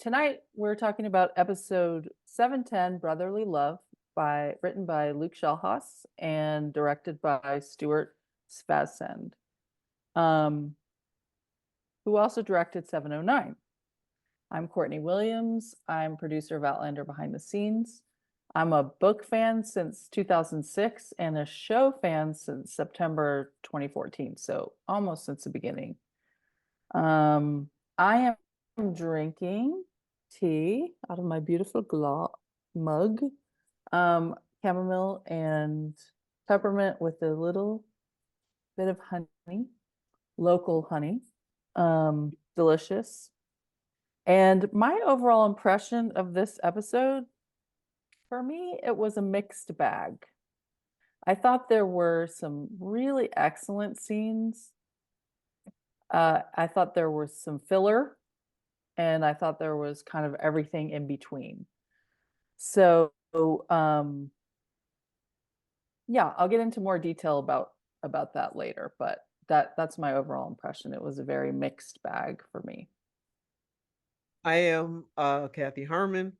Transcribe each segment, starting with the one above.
tonight we're talking about episode 710, Brotherly Love, written by Luke Schellhaus and directed by Stuart Spazsend, um, who also directed 709. I'm Courtney Williams. I'm producer of Outlander Behind the Scenes. I'm a book fan since 2006 and a show fan since September 2014, so almost since the beginning. I am drinking tea out of my beautiful mug, chamomile and peppermint with a little bit of honey, local honey, delicious. And my overall impression of this episode, for me, it was a mixed bag. I thought there were some really excellent scenes. I thought there was some filler, and I thought there was kind of everything in between. So, yeah, I'll get into more detail about that later, but that's my overall impression. It was a very mixed bag for me. I am Kathy Harmon.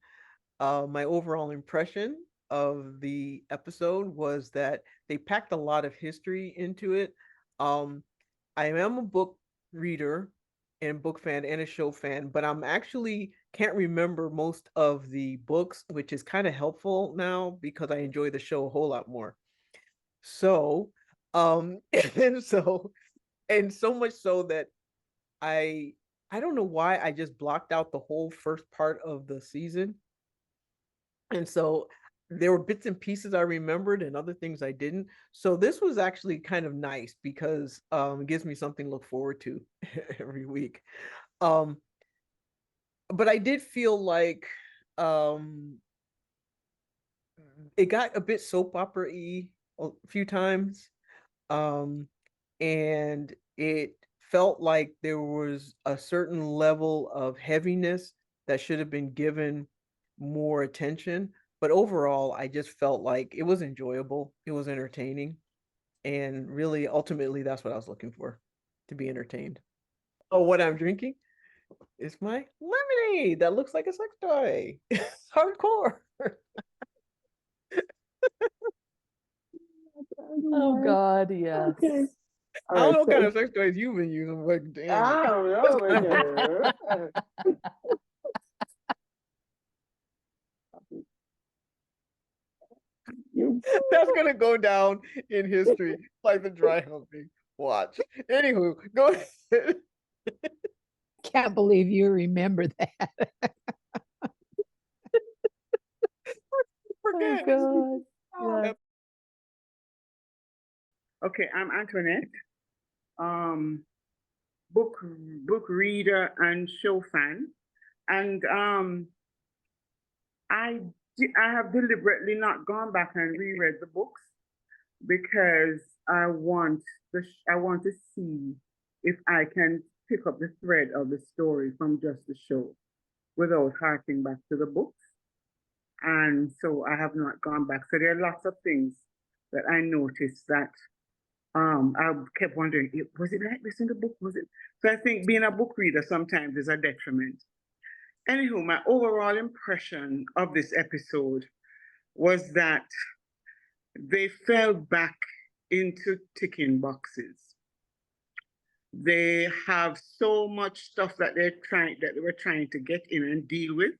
My overall impression of the episode was that they packed a lot of history into it. I am a book reader and book fan and a show fan, but I'm actually can't remember most of the books, which is kind of helpful now because I enjoy the show a whole lot more. So, and so much so that I don't know why I just blocked out the whole first part of the season. And so there were bits and pieces I remembered and other things I didn't. So this was actually kind of nice because it gives me something to look forward to every week. But I did feel like it got a bit soap opera-y a few times. And it felt like there was a certain level of heaviness that should have been given more attention. But overall, I just felt like it was enjoyable. It was entertaining. And really, ultimately, that's what I was looking for, to be entertained. Oh, what I'm drinking is my lemonade that looks like a sex toy. Hardcore. Oh God, yes. Okay. I don't know what kind of sex toys you've been using, but damn. I don't know. That's gonna go down in history like the dry humping. Watch. Anywho, go ahead. Can't believe you remember that. Forget. Oh God. Yes. Okay, I'm Antoinette. Book reader and show fan, and I have deliberately not gone back and reread the books because I want to see if I can pick up the thread of the story from just the show without harking back to the books. And so I have not gone back. So there are lots of things that I noticed that I kept wondering, was it like this in the book? Was it? So I think being a book reader sometimes is a detriment. Anywho, my overall impression of this episode was that they fell back into ticking boxes. They have so much stuff that they were trying to get in and deal with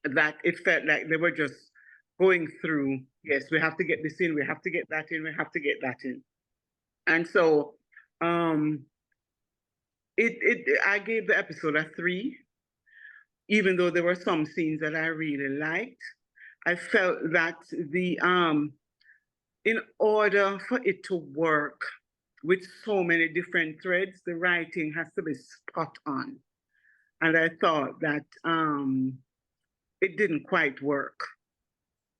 that it felt like they were just going through, yes, we have to get this in, we have to get that in, we have to get that in. And so I gave the episode a 3, even though there were some scenes that I really liked. I felt that in order for it to work with so many different threads, the writing has to be spot on. And I thought that it didn't quite work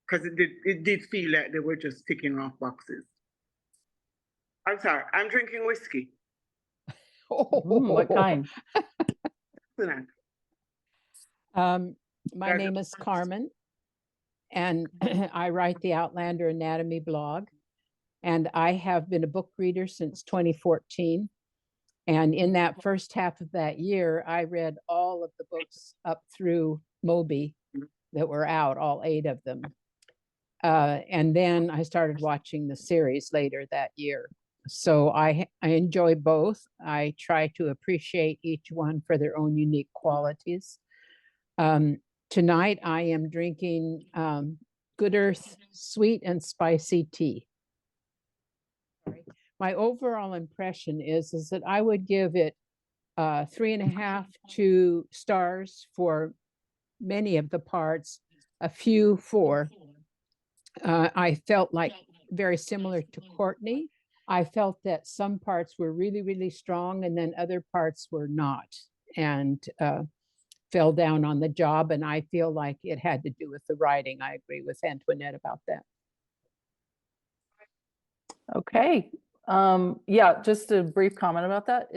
because it did feel like they were just ticking off boxes. I'm sorry, I'm drinking whiskey. What kind? My name is Carmen, and I write the Outlander Anatomy blog. And I have been a book reader since 2014. And in that first half of that year, I read all of the books up through Moby that were out, all 8 of them. And then I started watching the series later that year. So I enjoy both. I try to appreciate each one for their own unique qualities. Tonight I am drinking Good Earth sweet and spicy tea. My overall impression is that I would give it 3.5 stars for many of the parts, a few 4. I felt like very similar to Courtney. I felt that some parts were really, really strong and then other parts were not, and fell down on the job. And I feel like it had to do with the writing. I agree with Antoinette about that. Okay. Yeah, just a brief comment about that.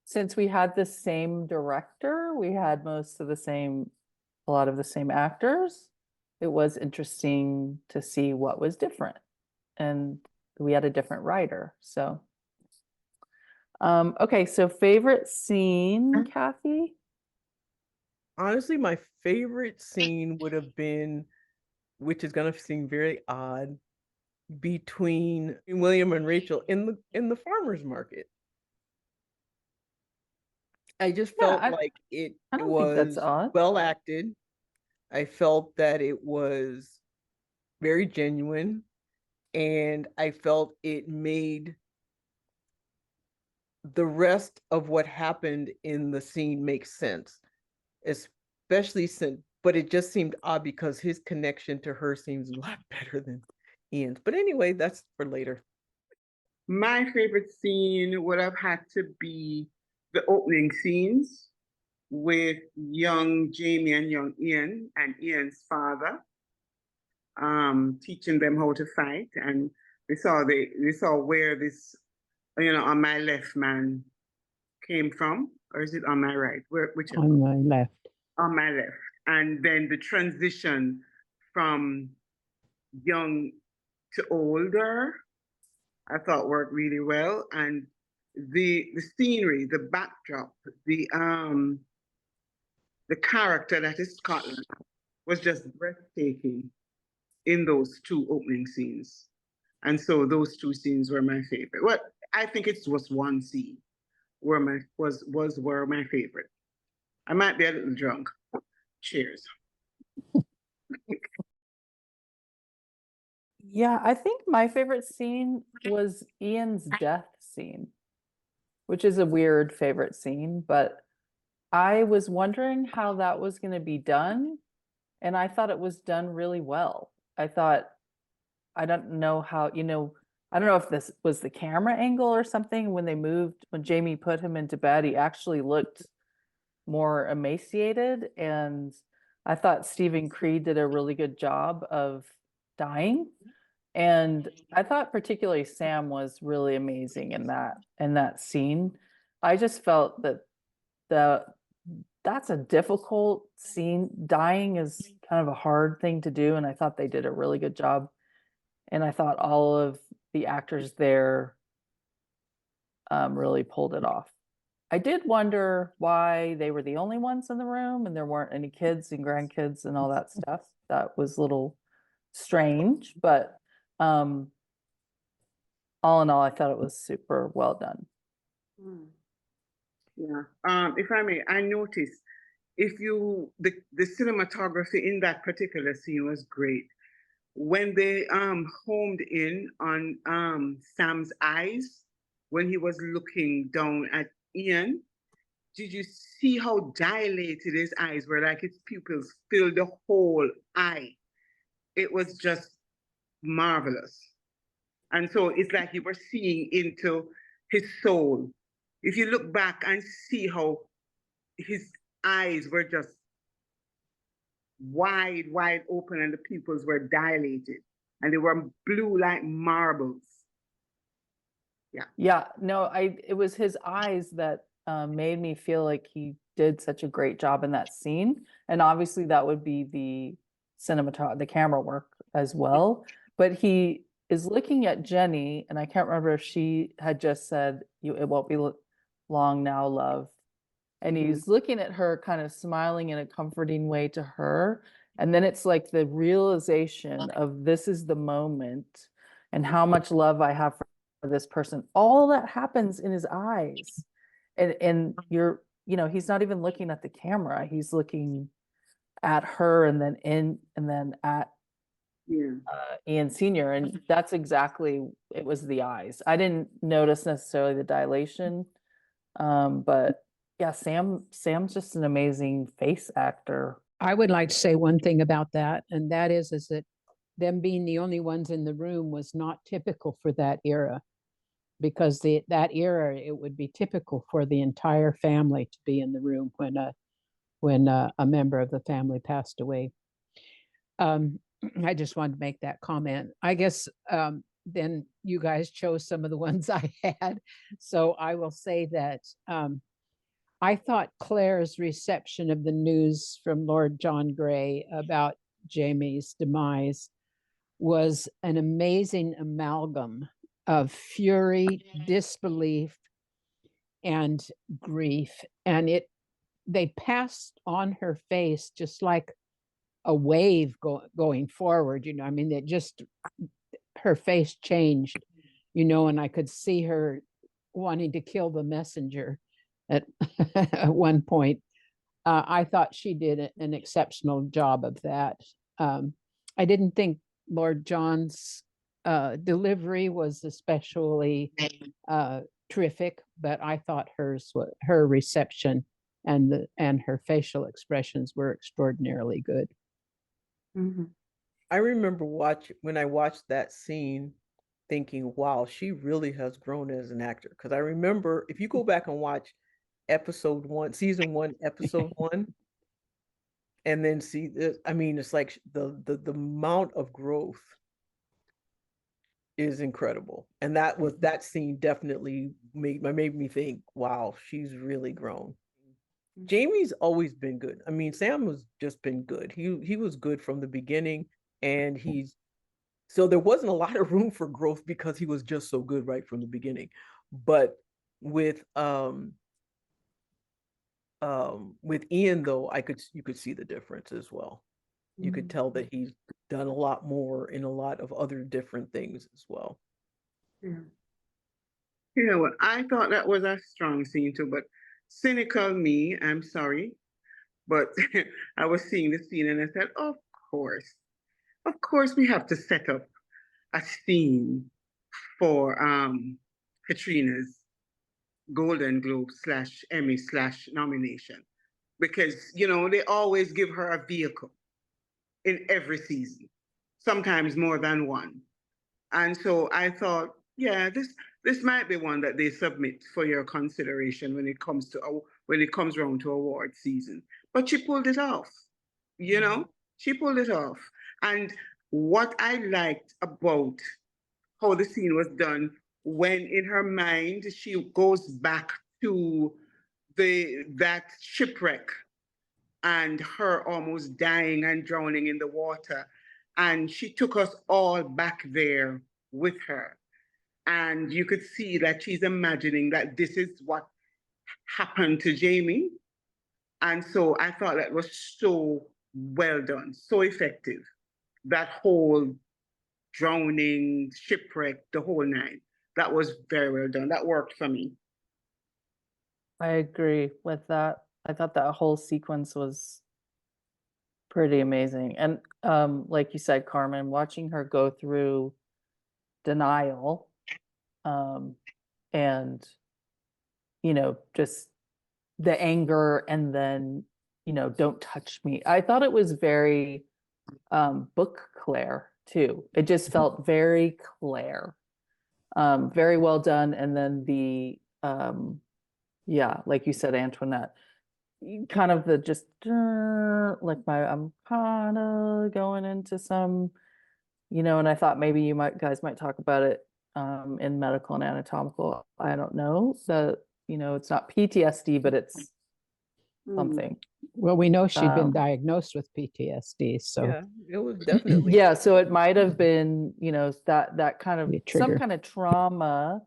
Since we had the same director, we had a lot of the same actors. It was interesting to see what was different, and we had a different writer. So, okay. So favorite scene, Kathy? Honestly, my favorite scene would have been, which is gonna seem very odd, between William and Rachel in the farmer's market. I just Yeah, felt like it I don't think that's was odd. well acted. I felt that it was very genuine, and I felt it made the rest of what happened in the scene make sense, especially since, but it just seemed odd because his connection to her seems a lot better than Ian's. But anyway, that's for later. My favorite scene would have had to be the opening scenes with young Jamie and young Ian and Ian's father, teaching them how to fight. And we saw where this, on my left man came from, or is it on my right? Whichever. On my left. On my left. And then the transition from young to older, I thought worked really well. And the scenery, the backdrop, the character that is Scotland was just breathtaking in those 2 opening scenes. And so those 2 scenes were my favorite. Well, I think it was one scene were my favorite. I might be a little drunk. Cheers. Yeah, I think my favorite scene was Ian's death scene, which is a weird favorite scene, but I was wondering how that was going to be done, and I thought it was done really well. I don't know how, I don't know if this was the camera angle or something. When Jamie put him into bed, he actually looked more emaciated, and I thought Stephen Creed did a really good job of dying. And I thought particularly Sam was really amazing in that scene. I just felt that that's a difficult scene. Dying is kind of a hard thing to do, and I thought they did a really good job. And I thought all of the actors there really pulled it off. I did wonder why they were the only ones in the room and there weren't any kids and grandkids and all that stuff. That was a little strange, but all in all, I thought it was super well done. Yeah. If I may, I noticed the cinematography in that particular scene was great. When they homed in on Sam's eyes when he was looking down at Ian, did you see how dilated his eyes were? Like his pupils filled the whole eye. It was just marvelous. And so it's like you were seeing into his soul. If you look back and see how his eyes were just wide open and the pupils were dilated and they were blue like marbles. Yeah, no, it was his eyes that made me feel like he did such a great job in that scene. And obviously that would be the camera work as well. But he is looking at Jenny, and I can't remember if she had just said, it won't be long now, love. And Mhm. he's looking at her, kind of smiling in a comforting way to her. And then it's like the realization of this is the moment and how much love I have for this person. All that happens in his eyes. And you're, he's not even looking at the camera. He's looking at her and then at Yeah. Ian Sr. And that's exactly, it was the eyes. I didn't notice necessarily the dilation. But yeah, Sam's just an amazing face actor. I would like to say one thing about that, and that is that them being the only ones in the room was not typical for that era, because that era, it would be typical for the entire family to be in the room when a member of the family passed away. I just wanted to make that comment. I guess then you guys chose some of the ones I had, so I will say that I thought Claire's reception of the news from Lord John Grey about Jamie's demise was an amazing amalgam of fury, disbelief, and grief. And they passed on her face just like a wave going forward. I mean, her face changed, and I could see her wanting to kill the messenger at, at one point. I thought she did an exceptional job of that. I didn't think Lord John's delivery was especially terrific, but I thought her reception and her facial expressions were extraordinarily good. Mhm. I remember when I watched that scene thinking, wow, she really has grown as an actor. Because I remember if you go back and watch season 1, episode 1, and then see this, I mean, it's like the amount of growth is incredible. And that scene definitely made me think, wow, she's really grown. Jamie's always been good. I mean, Sam has just been good. He was good from the beginning, and so there wasn't a lot of room for growth because he was just so good right from the beginning. But with Ian though, you could see the difference as well. You could tell that he's done a lot more in a lot of other different things as well. Yeah. You know what? I thought that was a strong scene too, but cynical me, I'm sorry, but I was seeing the scene and I said, course, of course, we have to set up a scene for Katrina's Golden Globe / Emmy / nomination, because they always give her a vehicle in every season, sometimes more than one. And so I thought, yeah, this might be one that they submit for your consideration when it comes around to award season. But she pulled it off, she pulled it off. And what I liked about how the scene was done, when in her mind she goes back to that shipwreck and her almost dying and drowning in the water. And she took us all back there with her. And you could see that she's imagining that this is what happened to Jamie. And so I thought that was so well done, so effective. That whole drowning, shipwreck, the whole nine. That was very well done. That worked for me. I agree with that. I thought that whole sequence was pretty amazing. And like you said, Carmen, watching her go through denial, and just the anger, and then don't touch me. I thought it was very book Claire too. It just felt very Claire, very well done. And then the yeah, like you said, Antoinette, kind of the just like I'm kind of going into some, and I thought maybe guys might talk about it in medical and anatomical. I don't know. So, it's not PTSD, but it's something. Well, we know she'd been Um, diagnosed with PTSD, so Yeah, it was definitely. Yeah, so it might have been, that kind of Be a some trigger. kind of trauma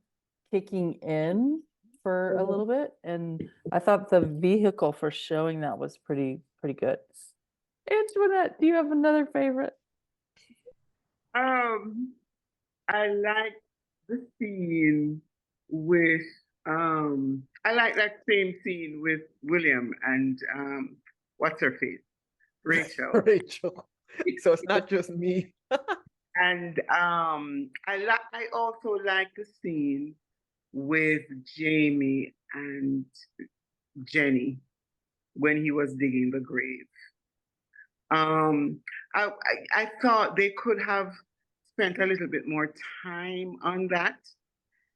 kicking in for a little bit, and I thought the vehicle for showing that was pretty good. Antoinette, do you have another favorite? I like the scene with I like that same scene with William and what's her face? Rachel. Rachel. So it's not just me. And I also like the scene with Jamie and Jenny when he was digging the grave. I thought they could have spent a little bit more time on that,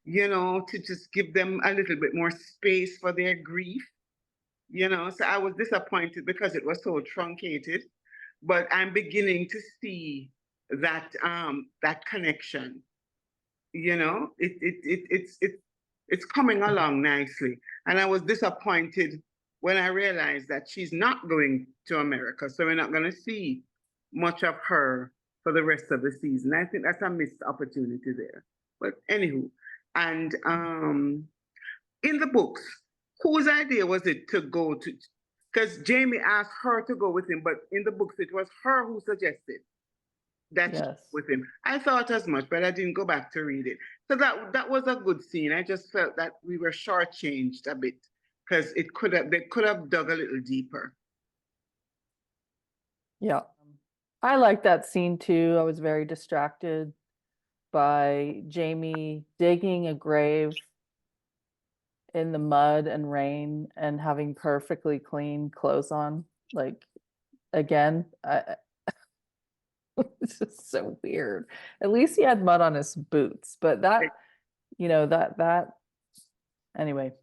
you know, to just give them a little bit more space for their grief, you know. So I was disappointed because it was so truncated, but I'm beginning to see that that connection, you know. It's coming along nicely, and I was disappointed when I realized that she's not going to America, so we're not going to see much of her for the rest of the season. I think that's a missed opportunity there. But anywho, and in the books, whose idea was it to go to? Because Jamie asked her to go with him, but in the books it was her who suggested that she Yes. with him. I thought as much, but I didn't go back to read it. So that was a good scene. I just felt that we were shortchanged a bit because they could have dug a little deeper. Yeah. I like that scene too. I was very distracted by Jamie digging a grave in the mud and rain and having perfectly clean clothes on. Like, again, it's just so weird. At least he had mud on his boots, but that, you know, that anyway.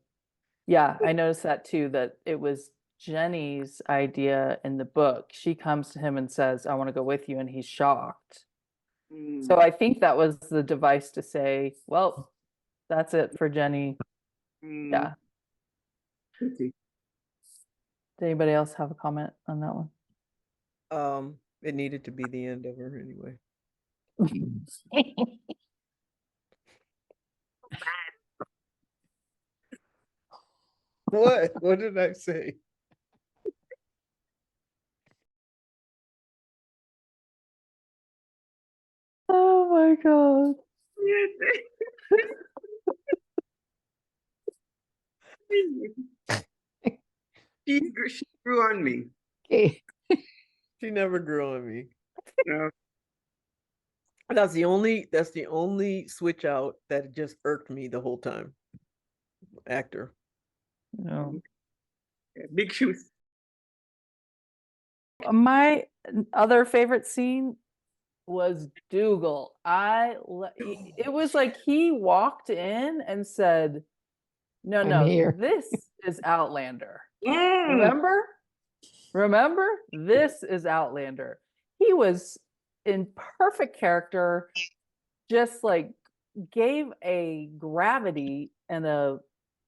Yeah, I noticed that too, that it was Jenny's idea in the book. She comes to him and says, I want to go with you, and he's shocked. So I think that was the device to say, well, that's it for Jenny. Yeah. Did anybody else have a comment on that one? It needed to be the end of her anyway. What? What did I say? Oh my God. She grew on me. Okay. She never grew on me. No. That's the only switch out that just irked me the whole time. Actor. No. Big shoes. My other favorite scene was Dougal. It was like he walked in and said, no, I'm here. this is Outlander. Remember? This is Outlander. He was in perfect character, just like gave a gravity and a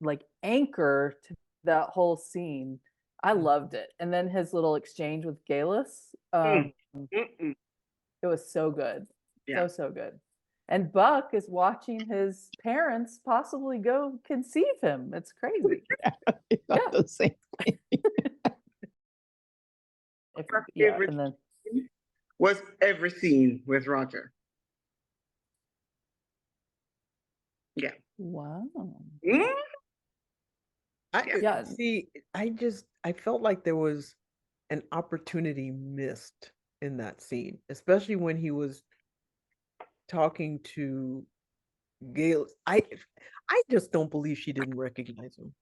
like anchor to that whole scene. I loved it. And then his little exchange with Galus, it was so good. Yeah. So good. And Buck is watching his parents possibly go conceive him. It's crazy. I thought the same thing. And then was every scene with Roger. Yeah. wow. I felt like there was an opportunity missed in that scene, especially when he was talking to Gail. I just don't believe she didn't recognize him.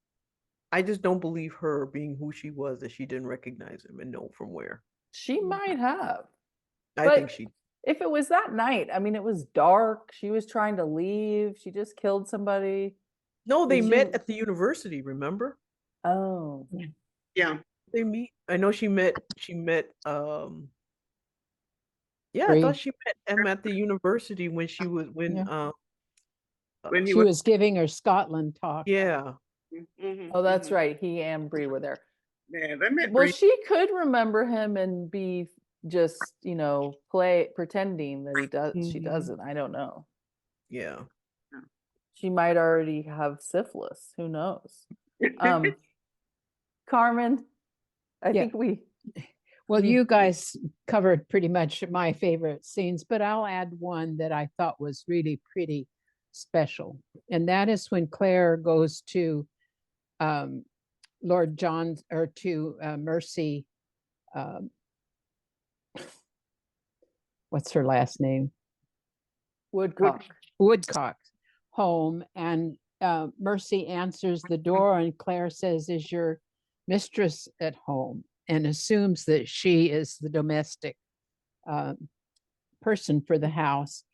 I just don't believe her being who she was that she didn't recognize him and know from where. She might have. I think she. If it was that night, I mean, it was dark. She was trying to leave. She just killed somebody. No, they met at the university, remember? Oh. Yeah. They meet. I know she met yeah, I Bree. thought she met him at the university when she was when She was giving her Scotland talk. yeah. Oh, that's right. He and Bree were there. Yeah, they met Well, Bree. she could remember him and be just, you know, pretending that he does. She doesn't. I don't know. Yeah. She might already have syphilis. Who knows? Carmen, I Yeah. think we. Well, we- you guys covered pretty much my favorite scenes, but I'll add one that I thought was really pretty special. And that is when Claire goes to Lord John, or to Mercy. What's her last name? Woodcock. Woodcock's home, and Mercy answers the door, and Claire says, "Is your mistress at home?" and assumes that she is the domestic person for the house.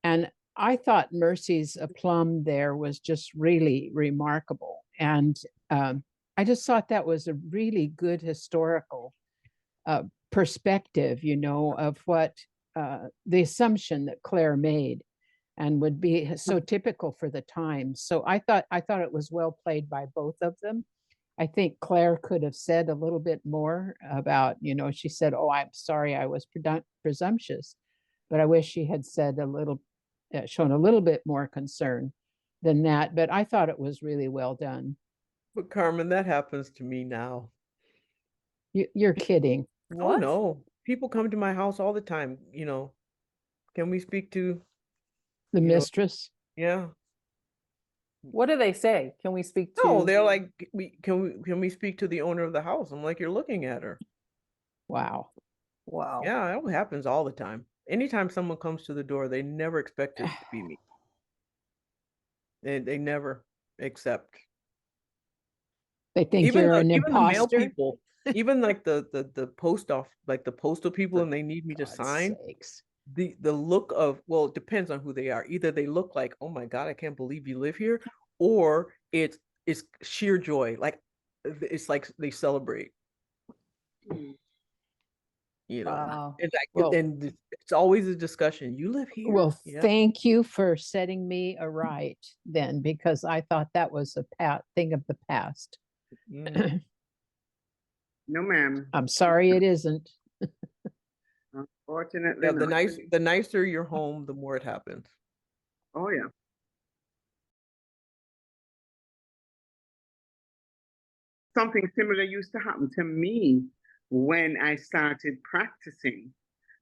And I thought Mercy's aplomb there was just really remarkable. And I just thought that was a really good historical perspective, you know, of what the assumption that Claire made, and would be so typical for the time. So I thought it was well played by both of them. I think Claire could have said a little bit more about, you know, she said, "Oh, I'm sorry, I was presumptuous," but I wish she had said a little, shown a little bit more concern than that. But I thought it was really well done. But Carmen, that happens to me now. You're kidding. Oh What? no, people come to my house all the time. Can we speak to? The You know- mistress. Yeah. What do they say? Can we speak to? No, they're like, can we speak to the owner of the house? I'm like, you're looking at her. Wow. Wow. Yeah, it happens all the time. Anytime someone comes to the door, they never expect it to be me. They never accept. They think Even you're the an even the mail imposter. people, even like the post off, like the postal people, For and they need me to God's sign. sakes. The look of, well, it depends on who they are. Either they look like, oh my God, I can't believe you live here, or it's sheer joy. Like it's like they celebrate. Wow. And like, Well- and it's always a discussion. You live here? Well, Yeah. thank you for setting me aright then, because I thought that was a thing of the past. Mm. No, ma'am. I'm sorry it isn't. Unfortunately, Yeah, not. the nicer your home, the more it happens. Oh, yeah. Something similar used to happen to me when I started practicing,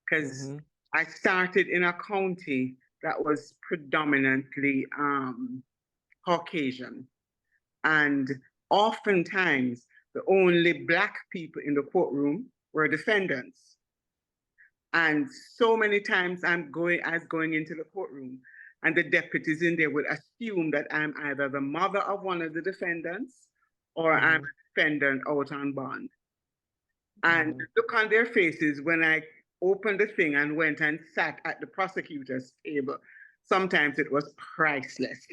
because Mhm. I started in a county that was predominantly Caucasian. And oftentimes, the only Black people in the courtroom were defendants. And so many times I was going into the courtroom, and the deputies in there would assume that I'm either the mother of one of the defendants or I'm a defendant out on bond. And the look on their faces when I opened the thing and went and sat at the prosecutor's table, sometimes it was priceless.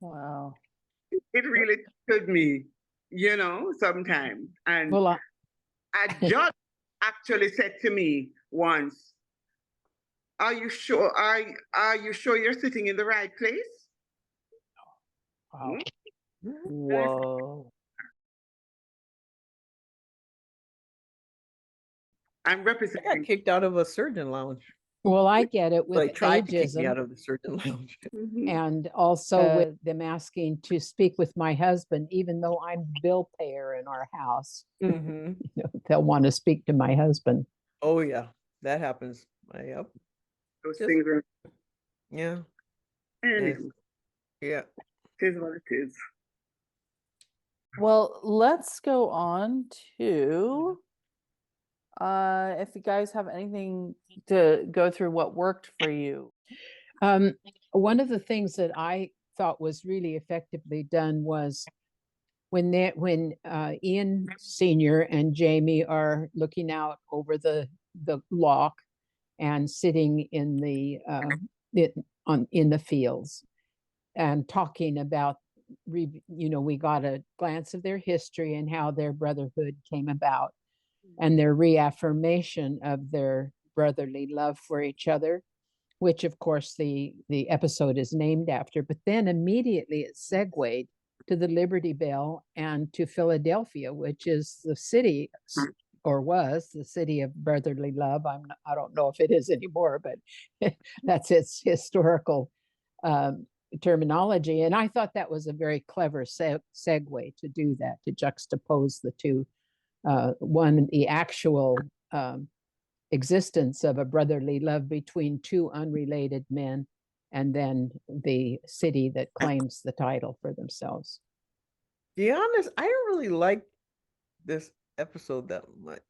Wow. It really took me, sometimes. And Well, a judge actually said to me once, "Are you sure? Are you sure you're sitting in the right place?" wow. Whoa. I'm I got representing. kicked out of a surgeon lounge. Well, I get it with They tried to kick me out ageism, of the surgeon lounge. Mhm. and also with them asking to speak with my husband, even though I'm the bill payer in our house. Mhm. They'll want to speak to my husband. Oh yeah, that happens. Yep. Those Just- things are. Yeah. Anywho, Yeah. it is what it is. Well, let's go on to if you guys have anything to go through what worked for you. One of the things that I thought was really effectively done was when Ian Senior and Jamie are looking out over the lock and sitting in the in the fields and talking about, we got a glance of their history and how their brotherhood came about, and their reaffirmation of their brotherly love for each other, which of course the episode is named after. But then immediately it segued to the Liberty Bell and to Philadelphia, which is the city, or was the city of brotherly love. I don't know if it is anymore, but that's its historical terminology. And I thought that was a very clever segue to do that, to juxtapose the two. One, the actual existence of a brotherly love between two unrelated men, and then the city that claims the title for themselves. To be honest, I don't really like this episode that much.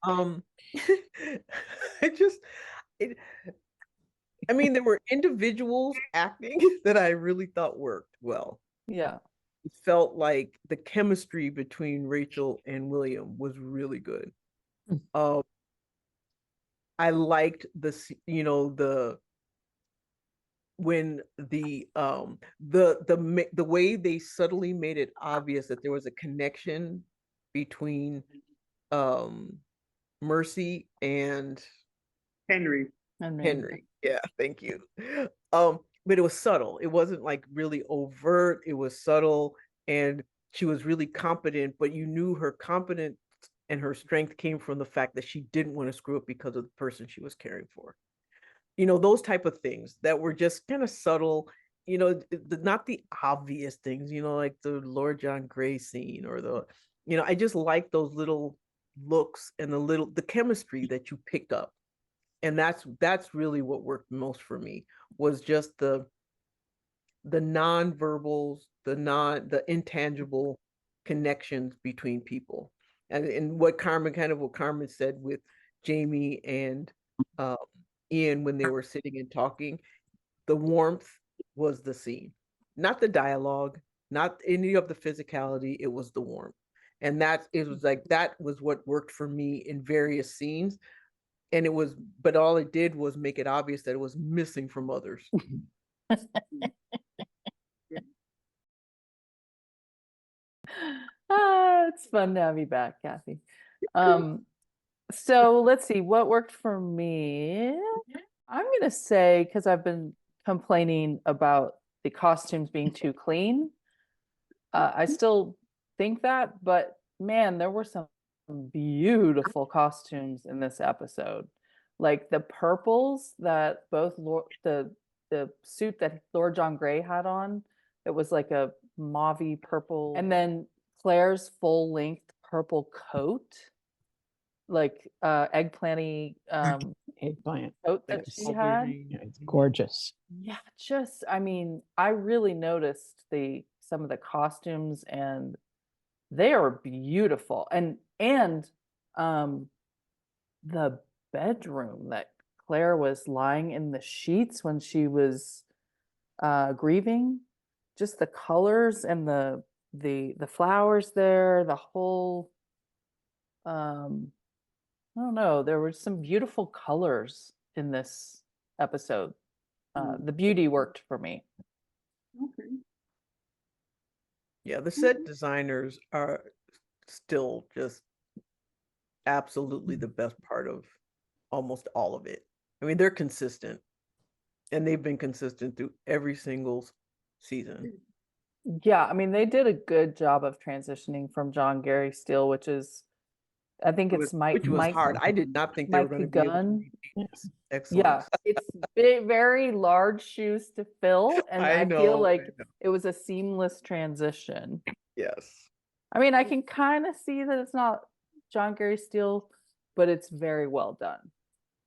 I just it I mean, there were individuals acting that I really thought worked well. Yeah. It felt like the chemistry between Rachel and William was really good. I liked the when the way they subtly made it obvious that there was a connection between Mercy and Henry. Henry. Yeah, thank you. But it was subtle. It wasn't like really overt. It was subtle, and she was really competent, but you knew her competence and her strength came from the fact that she didn't want to screw up because of the person she was caring for. Those type of things that were just kind of subtle, not the obvious things, like the Lord John Gray scene or I just like those little looks and the chemistry that you picked up. And that's really what worked most for me, was just the non-verbals, the intangible connections between people. And what Carmen said with Jamie and Ian when they were sitting and talking, the warmth was the scene, not the dialogue, not any of the physicality. It was the warmth. And that was what worked for me in various scenes. And but all it did was make it obvious that it was missing from others. It's fun to have you back, Kathy. So let's see what worked for me. I'm gonna say, because I've been complaining about the costumes being too clean. I still think that, but man, there were some beautiful costumes in this episode. Like the purples that the suit that Lord John Grey had on, it was like a mauvey purple, and then Claire's full length purple coat, like eggplanty Eggplant. coat that she had. Yeah, it's gorgeous. Yeah, I mean, I really noticed some of the costumes, and they are beautiful. And the bedroom that Claire was lying in the sheets when she was grieving, just the colors and the flowers there, the whole I don't know, there were some beautiful colors in this episode. The beauty worked for me. Okay. Yeah, the set designers are still just absolutely the best part of almost all of it. I mean, they're consistent, and they've been consistent through every single season. Yeah, I mean, they did a good job of transitioning from John Gary Steele, which is, I think it's which was hard. I did not think they were going to be able to repeat this. Excellent. Yeah, it's very large shoes to fill, and I feel like it was a seamless transition. Yes. I mean, I can kind of see that it's not John Gary Steele, but it's very well done.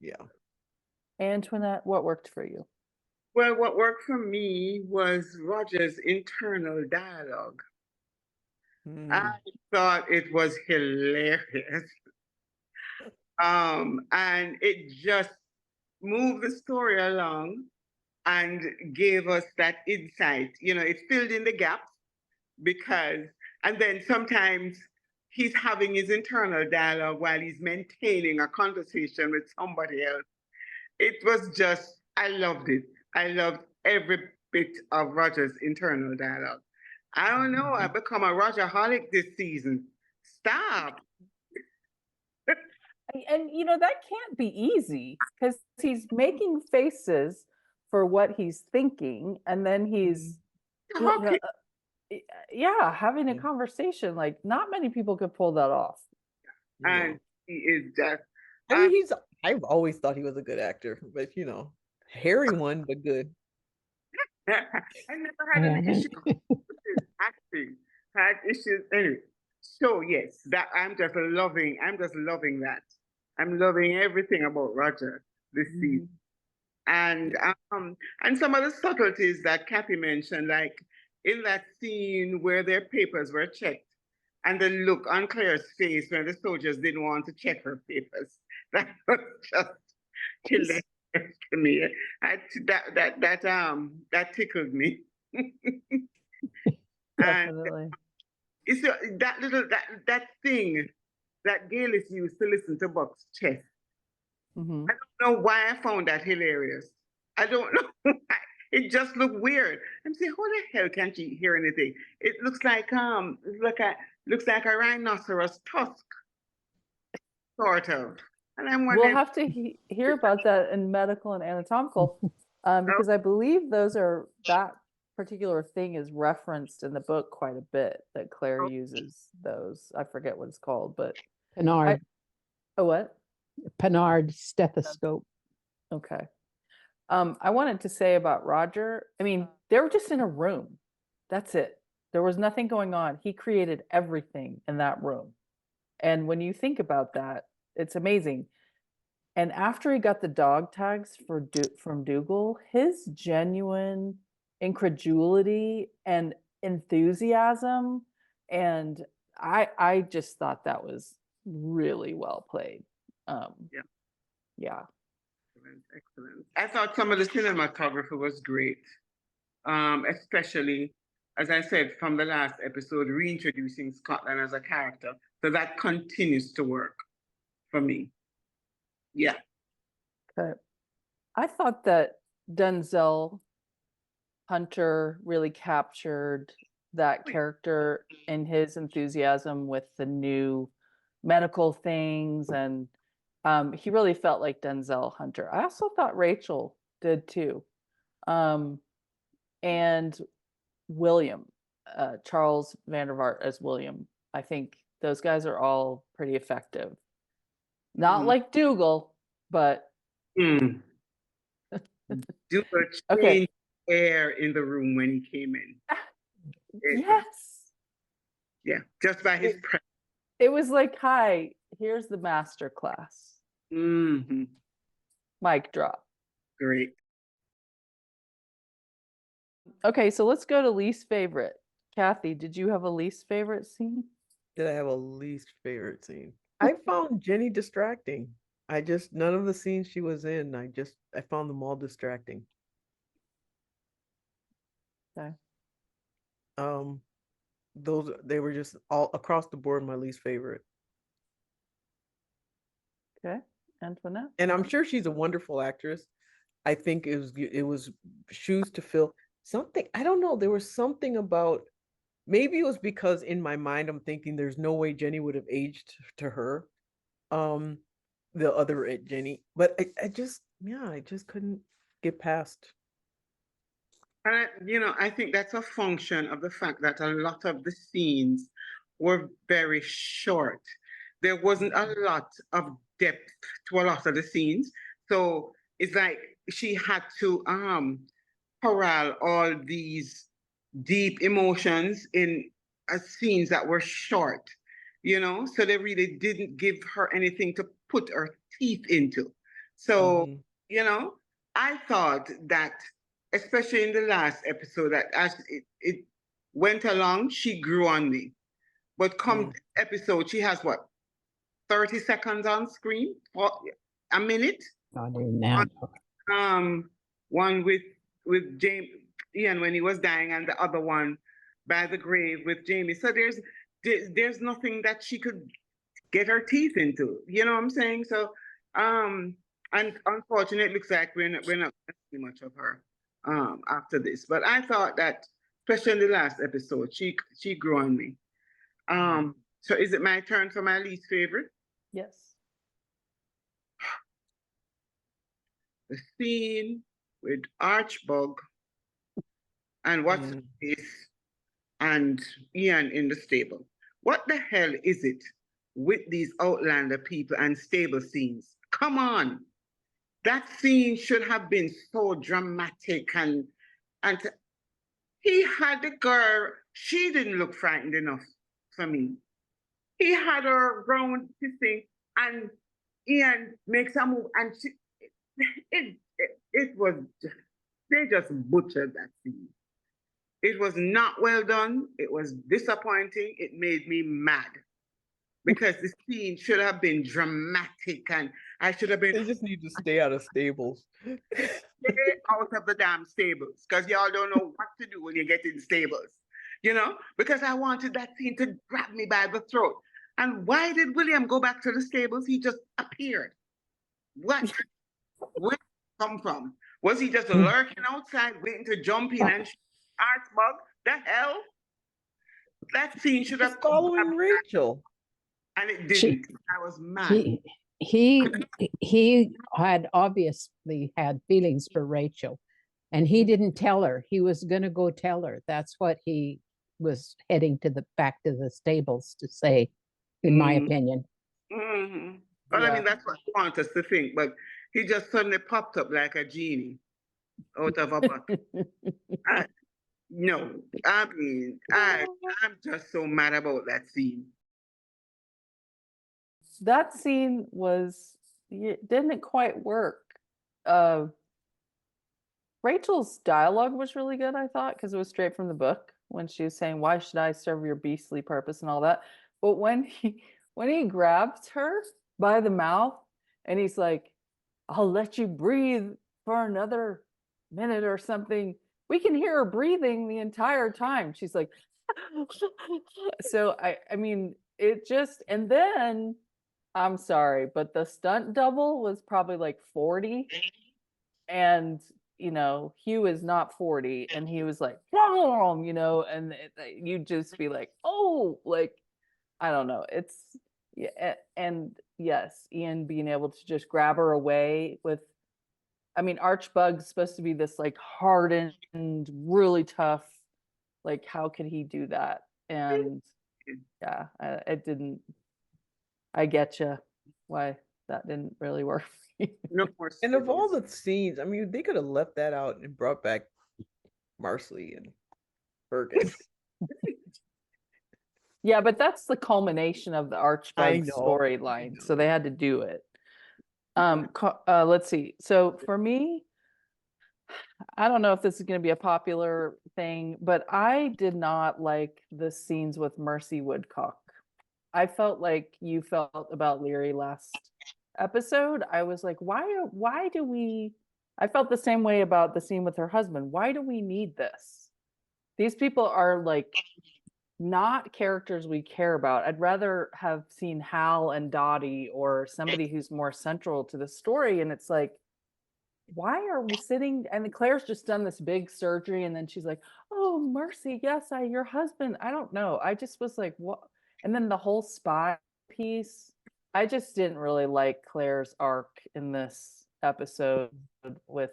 Yeah. Antoinette, what worked for you? Well, what worked for me was Roger's internal dialogue. I thought it was hilarious. And it just moved the story along and gave us that insight. It filled in the gaps and then sometimes he's having his internal dialogue while he's maintaining a conversation with somebody else. It was just, I loved it. I loved every bit of Roger's internal dialogue. I don't know, I've become a Roger-holic this season. Stop. And that can't be easy, because he's making faces for what he's thinking, and then he's having a conversation. Like, not many people could pull that off. And he is just, I mean, I've always thought he was a good actor, but hairy one, but good. I never had an issue with acting. Had issues anyway. So yes, that I'm just loving. I'm just loving that. I'm loving everything about Roger this season. And some of the subtleties that Kathy mentioned, like in that scene where their papers were checked, and the look on Claire's face when the soldiers didn't want to check her papers. That was just hilarious to me. That tickled me. And Definitely. it's that thing that Galis used to listen to Buck's chest. Mhm. I don't know why I found that hilarious. I don't know. It just looked weird. I'm saying, how the hell can't you hear anything? It looks like a rhinoceros tusk, sort of. And I'm We'll wondering, have to hear about that in medical and anatomical, because I believe that particular thing is referenced in the book quite a bit, that Claire uses those. I forget what it's called, but Penard, oh, what? Penard stethoscope. Okay. I wanted to say about Roger, I mean, they were just in a room. That's it. There was nothing going on. He created everything in that room. And when you think about that, it's amazing. And after he got the dog tags from Dougal, his genuine incredulity and enthusiasm, and I just thought that was really well played. Yeah. Yeah. excellent. I thought some of the cinematography was great, especially, as I said, from the last episode, reintroducing Scotland as a character. So that continues to work for me. Yeah. Okay. I thought that Denzel Hunter really captured that character and his enthusiasm with the new medical things, and he really felt like Denzel Hunter. I also thought Rachel did too. And William, Charles Vandervaart as William. I think those guys are all pretty effective. Not like Dougal, but Mm. Do a okay. change air in the room when he came in. Yes. Yeah, just by his presence. It was like, hi, here's the master class. Mm-hmm. Mic drop. Great. Okay, so let's go to least favorite. Kathy, did you have a least favorite scene? Did I have a least favorite scene? I found Jenny distracting. None of the scenes she was in, I found them all distracting. Okay. They were just all across the board my least favorite. Okay. Antoinette? And I'm sure she's a wonderful actress. I think it was shoes to fill. Something, I don't know, there was something about, maybe it was because in my mind I'm thinking there's no way Jenny would have aged to her. The other Jenny. But I just couldn't get past. And I think that's a function of the fact that a lot of the scenes were very short. There wasn't a lot of depth to a lot of the scenes. So it's like she had to corral all these deep emotions in scenes that were short, so they really didn't give her anything to put her teeth into. So, I thought that, especially in the last episode, that as it went along, she grew on me. But come episode, she has what, 30 seconds on screen? For a minute? Not even that. One with James Ian when he was dying, and the other one by the grave with Jamie. So there's nothing that she could get her teeth into. You know what I'm saying? So and unfortunately, it looks like we're not going to see much of her after this. But I thought that, especially in the last episode, she grew on me. So is it my turn for my least favorite? Yes. The scene with Archbug and what's his and Ian in the stable. What the hell is it with these Outlander people and stable scenes? Come on. That scene should have been so dramatic and And he had the girl, she didn't look frightened enough for me. He had her round his thing, and Ian makes a move, and it was just, they just butchered that scene. It was not well done. It was disappointing. It made me mad because the scene should have been dramatic, and I should have been They just need to stay out of stables. stay out of the damn stables because y'all don't know what to do when you get in stables, you know? Because I wanted that scene to grab me by the throat. And why did William go back to the stables? He just appeared. What? Where did he come from? Was he just lurking outside, waiting to jump in and shoot Archbug? The hell? That scene should Just have following Rachel. and it didn't. I was mad. He had obviously had feelings for Rachel, and he didn't tell her. He was going to go tell her. That's what he was heading to the back to the stables to say, in my opinion. Mm-hmm. Well, Yeah. I mean, that's what I want us to think, but he just suddenly popped up like a genie out of a bottle. No, I mean, I'm just so mad about that scene. That scene didn't quite work. Rachel's dialogue was really good, I thought, because it was straight from the book when she was saying, "Why should I serve your beastly purpose?" and all that. But when he grabs her by the mouth and he's like, "I'll let you breathe for another minute or something," we can hear her breathing the entire time. She's like, so I mean, it just, and then I'm sorry, but the stunt double was probably like 40, and Hugh is not 40, and he was like, and you'd just be like, oh, like, I don't know. It's, yeah, and yes, Ian being able to just grab her away with, I mean, Archbug's supposed to be this like hardened, really tough, like, how could he do that? And yeah, it didn't, I get you why that didn't really work for you. No more And of all stables. the scenes, I mean, they could have left that out and brought back Marsley and Fergus. Yeah, but that's the culmination of the Archbug know, storyline, so know. they had to do it. Let's see. So for me, I don't know if this is going to be a popular thing, but I did not like the scenes with Mercy Woodcock. I felt like you felt about Leary last episode. I was like, why do we, I felt the same way about the scene with her husband. Why do we need this? These people are like not characters we care about. I'd rather have seen Hal and Dottie or somebody who's more central to the story. And it's like, why are we sitting? And Claire's just done this big surgery, and then she's like, "Oh, Mercy, yes, your husband." I don't know. I just was like, what? And then the whole spy piece. I just didn't really like Claire's arc in this episode with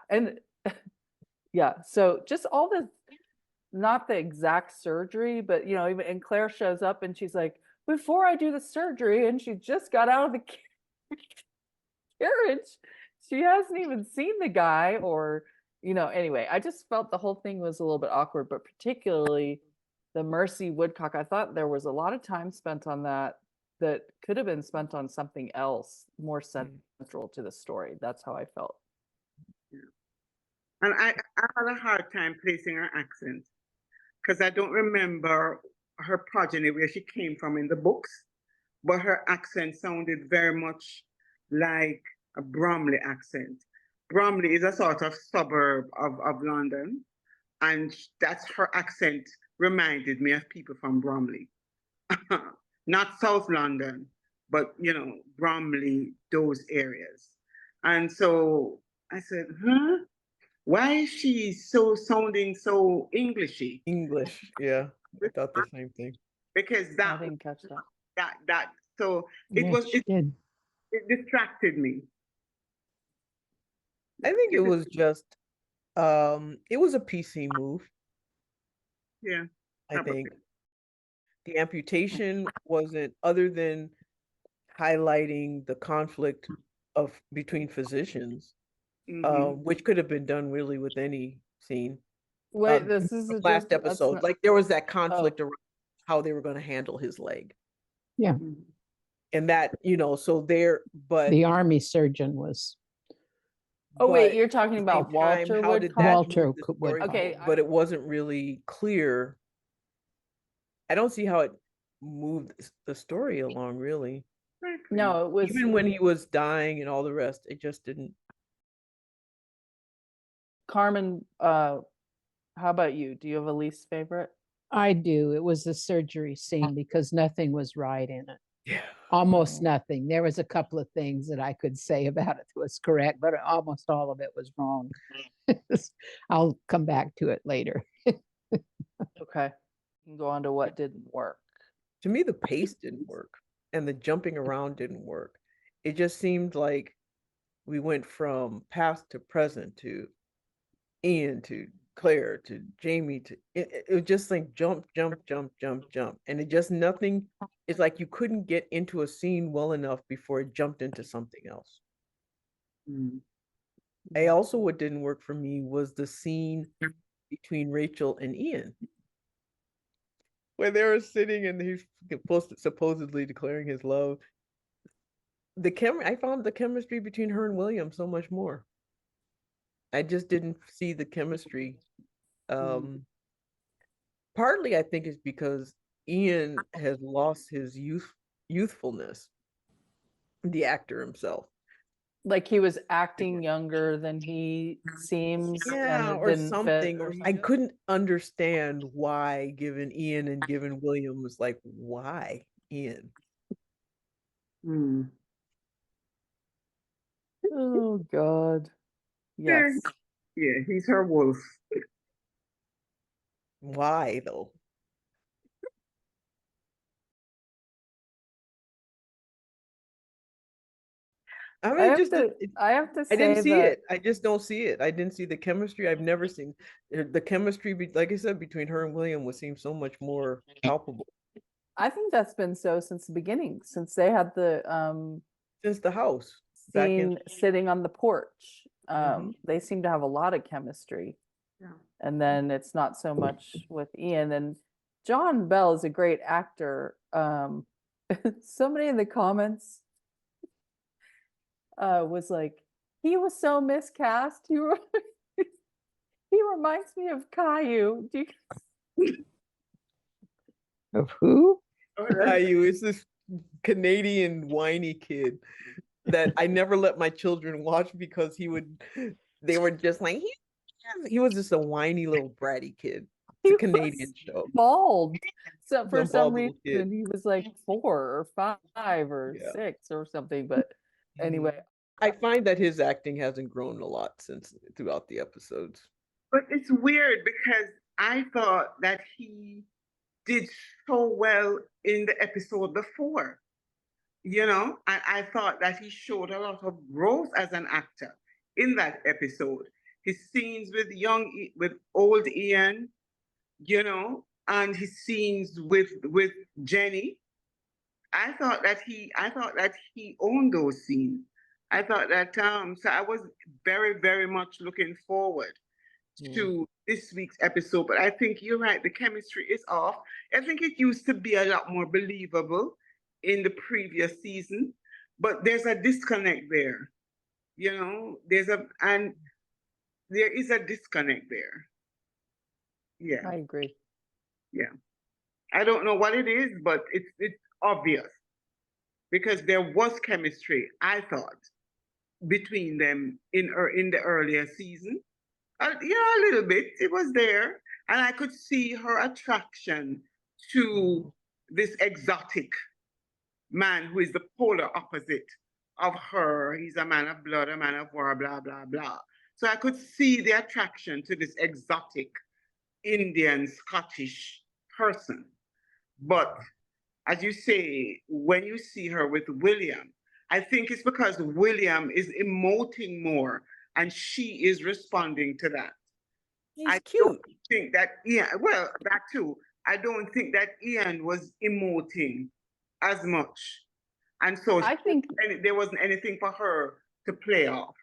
and yeah. So just all the, not the exact surgery, but even, and Claire shows up and she's like, "Before I do the surgery," and she just got out of the carriage. She hasn't even seen the guy, or anyway, I just felt the whole thing was a little bit awkward, but particularly the Mercy Woodcock. I thought there was a lot of time spent on that could have been spent on something else more central to the story. That's how I felt. And I had a hard time placing her accent because I don't remember her progeny where she came from in the books, but her accent sounded very much like a Bromley accent. Bromley is a sort of suburb of London, and that's her accent reminded me of people from Bromley. Not South London, but Bromley, those areas. And so I said, huh? Why is she sounding so Englishy? English, yeah. I thought the same thing. Because I didn't catch that. So it distracted me. I think it was just it was a PC move. Yeah. I think the amputation wasn't, other than highlighting the conflict between physicians. which could have been done really with any scene. Wait, this is The a last different. That's episode, not, like there was that oh, conflict around how they were going to handle his leg, Yeah, Mhm. and that so there, but the army surgeon was oh wait, but you're at talking the same about time, Walter how did that Woodcock? move the story? Okay, But it wasn't really clear. I don't see how it moved the story along, really. Exactly. No, it was Even when he was dying and all the rest, it just didn't. Carmen. How about you? Do you have a least favorite? I do. It was the surgery scene because nothing was right in it. Yeah. Almost Mm. nothing. There was a couple of things that I could say about it that was correct, but almost all of it was wrong. I'll come back to it later. Okay, you can go on to what didn't work. To me, the pace didn't work and the jumping around didn't work. It just seemed like we went from past to present to Ian to Claire to Jamie to it was just like jump, jump, jump, jump, jump. And it just nothing. It's like you couldn't get into a scene well enough before it jumped into something else. Mm. Also, what didn't work for me was the scene between Rachel and Ian, where they were sitting and he's supposedly declaring his love. I found the chemistry between her and William so much more. I just didn't see the chemistry. Partly, I think, is because Ian has lost his youthfulness, the actor himself. Like he was acting younger than he seems, and Yeah, it or didn't fit. something. Or I couldn't understand why, given Ian and given William, was like, why Ian? Mm. Oh God. Yeah. Yes. Yeah, he's her wolf. Why though? I I mean, have just to. I have to I didn't say see that it. I just don't see it. I didn't see the chemistry. I've never seen the chemistry, like I said, between her and William would seem so much more palpable I think that's been so since the beginning, since they had the since the house back in. scene sitting on the porch. Mhm. They seem to have a lot of chemistry. Yeah. And then it's not so much with Ian. And John Bell is a great actor. Somebody in the comments was like, he was so miscast. He reminds me of Caillou. Do you, Of who? Caillou is this Canadian whiny kid that I never let my children watch because they were just like, he was just a whiny little bratty kid. It's he a was Canadian show. bald. So for A some bald little kid. reason, he was like 4 or 5 or Yeah. 6 or something. But anyway, I find that his acting hasn't grown a lot throughout the episodes. But it's weird because I thought that he did so well in the episode before. I thought that he showed a lot of growth as an actor in that episode. His scenes with old Ian, and his scenes with Jenny. I thought that he owned those scenes. I thought that so I was very, very much looking forward to this week's episode. But I think you're right, the chemistry is off. I think it used to be a lot more believable in the previous season, but there's a disconnect there. There is a disconnect there. Yeah, I agree. yeah. I don't know what it is, but it's obvious because there was chemistry, I thought, between them in the earlier season. A little bit. It was there, and I could see her attraction to this exotic man who is the polar opposite of her. He's a man of blood, a man of war, blah blah blah. So I could see the attraction to this exotic Indian Scottish person. But as you say, when you see her with William, I think it's because William is emoting more and she is responding to that. He's I cute. don't think that, well, that too. I don't think that Ian was emoting as much. And so I think there wasn't anything for her to play off.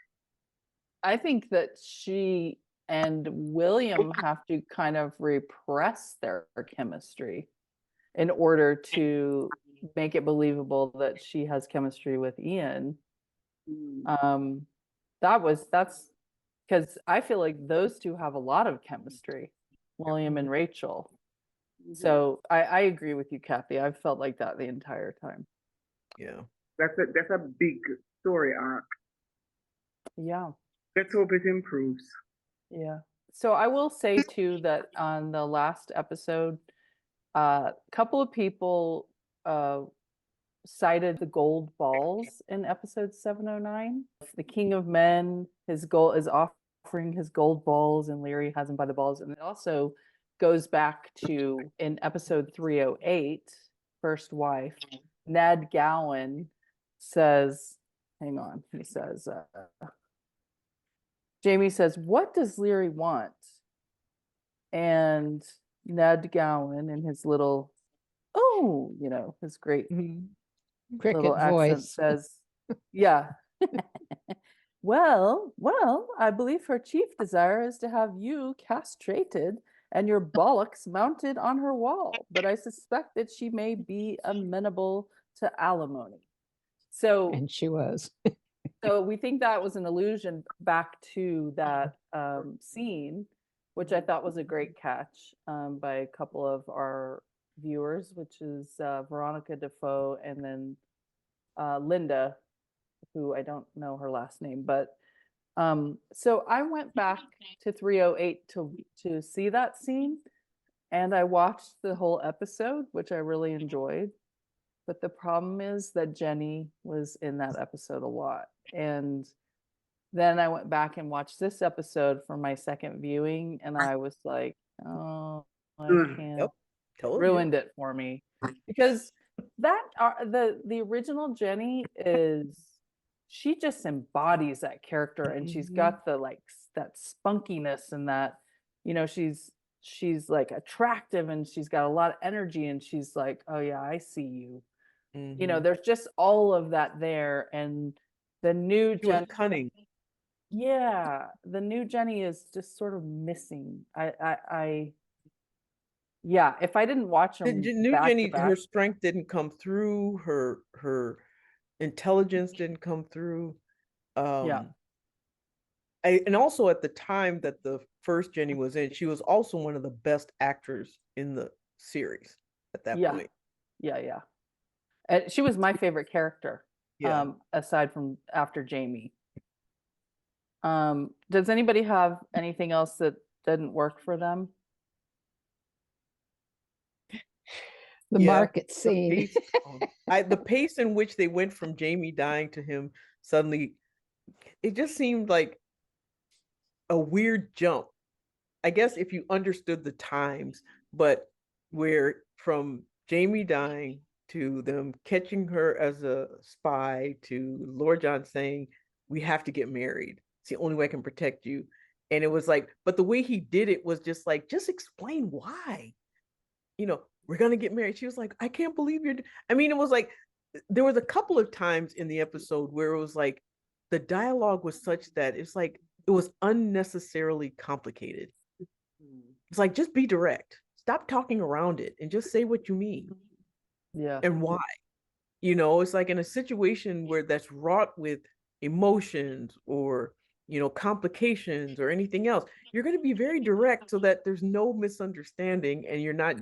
I think that she and William have to kind of repress their chemistry in order to make it believable that she has chemistry with Ian. Mm. That's because I feel like those two have a lot of chemistry, William and Rachel. Mhm. So I agree with you, Kathy. I've felt like that the entire time. Yeah. That's a big story arc. Yeah. Let's hope it improves. Yeah. So I will say too that on the last episode, a couple of people cited the gold balls in episode 709. The King of Men, his goal is offering his gold balls, and Leary has him by the balls. And it also goes back to in episode 308, First Wife. Ned Gowan says, hang on, he says, Jamie says, "What does Leary want?" And Ned Gowan in his little, oh, his great Cricket little accent voice. says, yeah. Well, I believe her chief desire is to have you castrated and your bollocks mounted on her wall, but I suspect that she may be amenable to alimony. So And she was. So we think that was an allusion back to that scene, which I thought was a great catch by a couple of our viewers, which is Veronica Defoe and then Linda, who I don't know her last name, but so I went back to 308 to see that scene, and I watched the whole episode, which I really enjoyed. But the problem is that Jenny was in that episode a lot. And then I went back and watched this episode for my second viewing, and I was like, oh, I can't. Yep. Ruined it for me. Because that the original Jenny she just embodies that character, and she's got the like that spunkiness and that, she's like attractive, and she's got a lot of energy, and she's like, oh yeah, I see you. There's just all of that there. And the new She was Jenny, cunning. yeah, the new Jenny is just sort of missing. Yeah, if I didn't watch them New back to Jenny, back, her strength didn't come through, her intelligence didn't come through. yeah, And also at the time that the first Jenny was in, she was also one of the best actors in the series at that yeah, point. yeah. And she was my favorite character, Yeah. aside from after Jamie. Does anybody have anything else that didn't work for them? The Yeah, market the scene. pace, the pace in which they went from Jamie dying to him suddenly, it just seemed like a weird jump. I guess if you understood the times, but where from Jamie dying to them catching her as a spy to Lord John saying, we have to get married. It's the only way I can protect you. And it was like, but the way he did it was just like, just explain why. We're going to get married. She was like, I can't believe you're. I mean, it was like, there was a couple of times in the episode where it was like, the dialogue was such that it's like, it was unnecessarily complicated. It's like, just be direct. Stop talking around it and just say what you mean. Yeah. And why. It's like in a situation where that's wrought with emotions or, complications or anything else, you're going to be very direct so that there's no misunderstanding and you're not,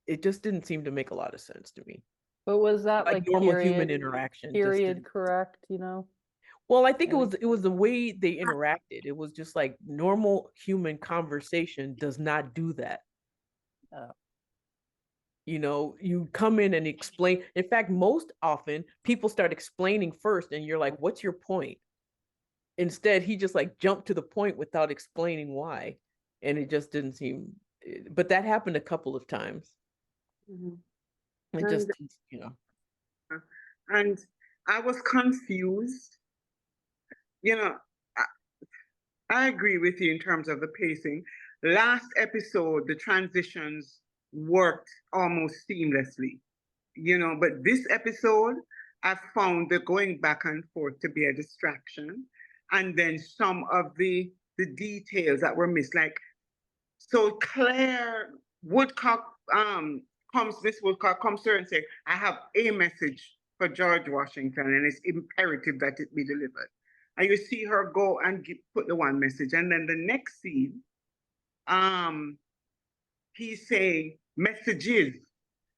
it just didn't seem to make a lot of sense to me. But was that like normal human interaction? Period correct, Well, I think it was the way they interacted. It was just like normal human conversation does not do that. You come in and explain. In fact, most often people start explaining first and you're like, what's your point? Instead, he just like jumped to the point without explaining why. And it just didn't seem, but that happened a couple of times. It just, And I was confused. I agree with you in terms of the pacing. Last episode, the transitions worked almost seamlessly, but this episode, I found the going back and forth to be a distraction. and then some of the details that were missed. Like, so Claire Woodcock Miss Woodcock comes to her and say, I have a message for George Washington, and it's imperative that it be delivered. And you see her go and put the one message, and then the next scene, he's saying messages,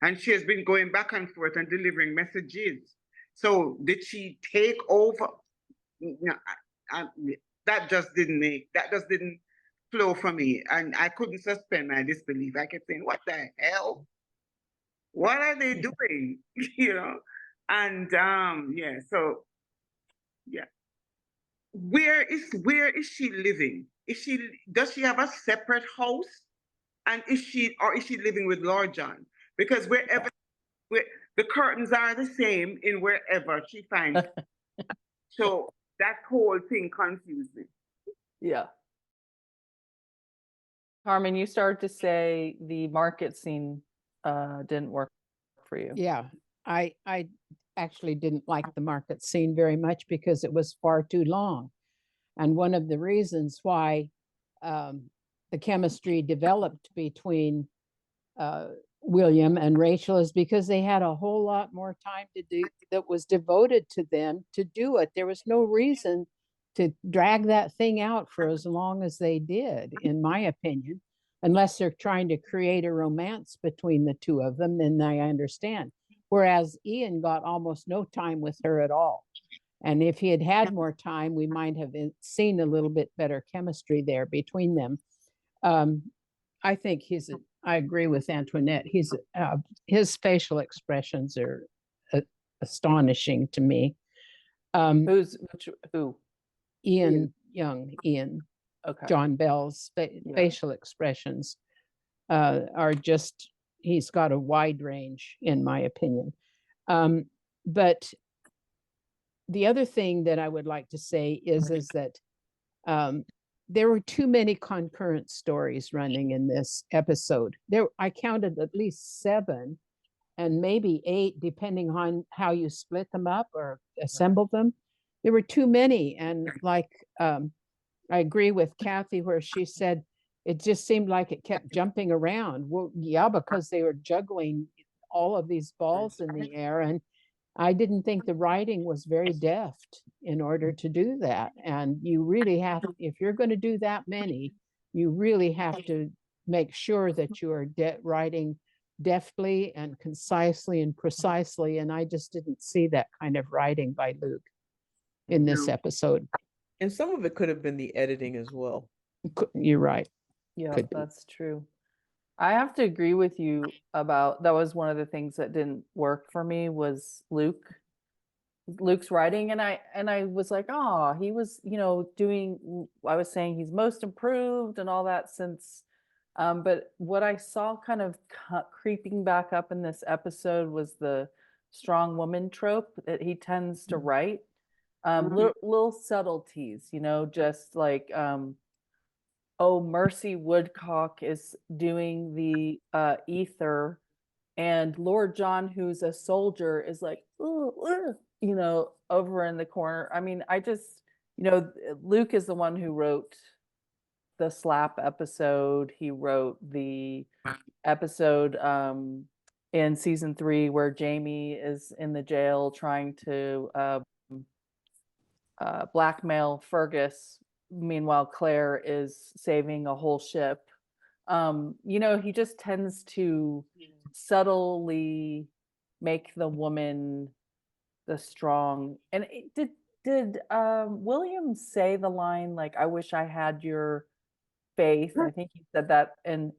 and she has been going back and forth and delivering messages. So did she take over? No, that just didn't flow for me, and I couldn't suspend my disbelief. I kept saying, "What the hell? What are they doing?" You know, and yeah. So yeah, where is she living? Does she have a separate house? And is she living with Lord John? Because where the curtains are the same in wherever she finds. So that whole thing confused me. Yeah. Carmen, you started to say the market scene didn't work for you. Yeah, I actually didn't like the market scene very much because it was far too long. And one of the reasons why the chemistry developed between William and Rachel is because they had a whole lot more time to do that was devoted to them to do it. There was no reason to drag that thing out for as long as they did, in my opinion, unless they're trying to create a romance between the two of them, then I understand. Whereas Ian got almost no time with her at all. And if he had had more time, we might have seen a little bit better chemistry there between them. I think I agree with Antoinette. His facial expressions are astonishing to me. Who? Ian. Okay. John Bell's facial expressions are just, he's got a wide range, in my opinion. But the other thing that I would like to say is that there were too many concurrent stories running in this episode. I counted at least 7 and maybe 8, depending on how you split them up or assemble them. There were too many. And like, I agree with Kathy where she said, it just seemed like it kept jumping around. Well, yeah, because they were juggling all of these balls in the air. And I didn't think the writing was very deft in order to do that. And you really have, if you're going to do that many, you really have to make sure that you are writing deftly and concisely and precisely. And I just didn't see that kind of writing by Luke in this episode. And some of it could have been the editing as well. You're right. Yeah, that's true. I have to agree with you about that. Was one of the things that didn't work for me was Luke's writing, and I was like, oh, he was, doing, I was saying he's most improved and all that since, but what I saw kind of creeping back up in this episode was the strong woman trope that he tends to write, little subtleties, just like, oh, Mercy Woodcock is doing the ether, and Lord John, who's a soldier, is like, over in the corner. I mean, I just, Luke is the one who wrote the slap episode. He wrote the episode in season 3 where Jamie is in the jail trying to blackmail Fergus. Meanwhile, Claire is saving a whole ship. He just tends to subtly make the woman the strong. And did William say the line like, "I wish I had your faith"? I think he said that, and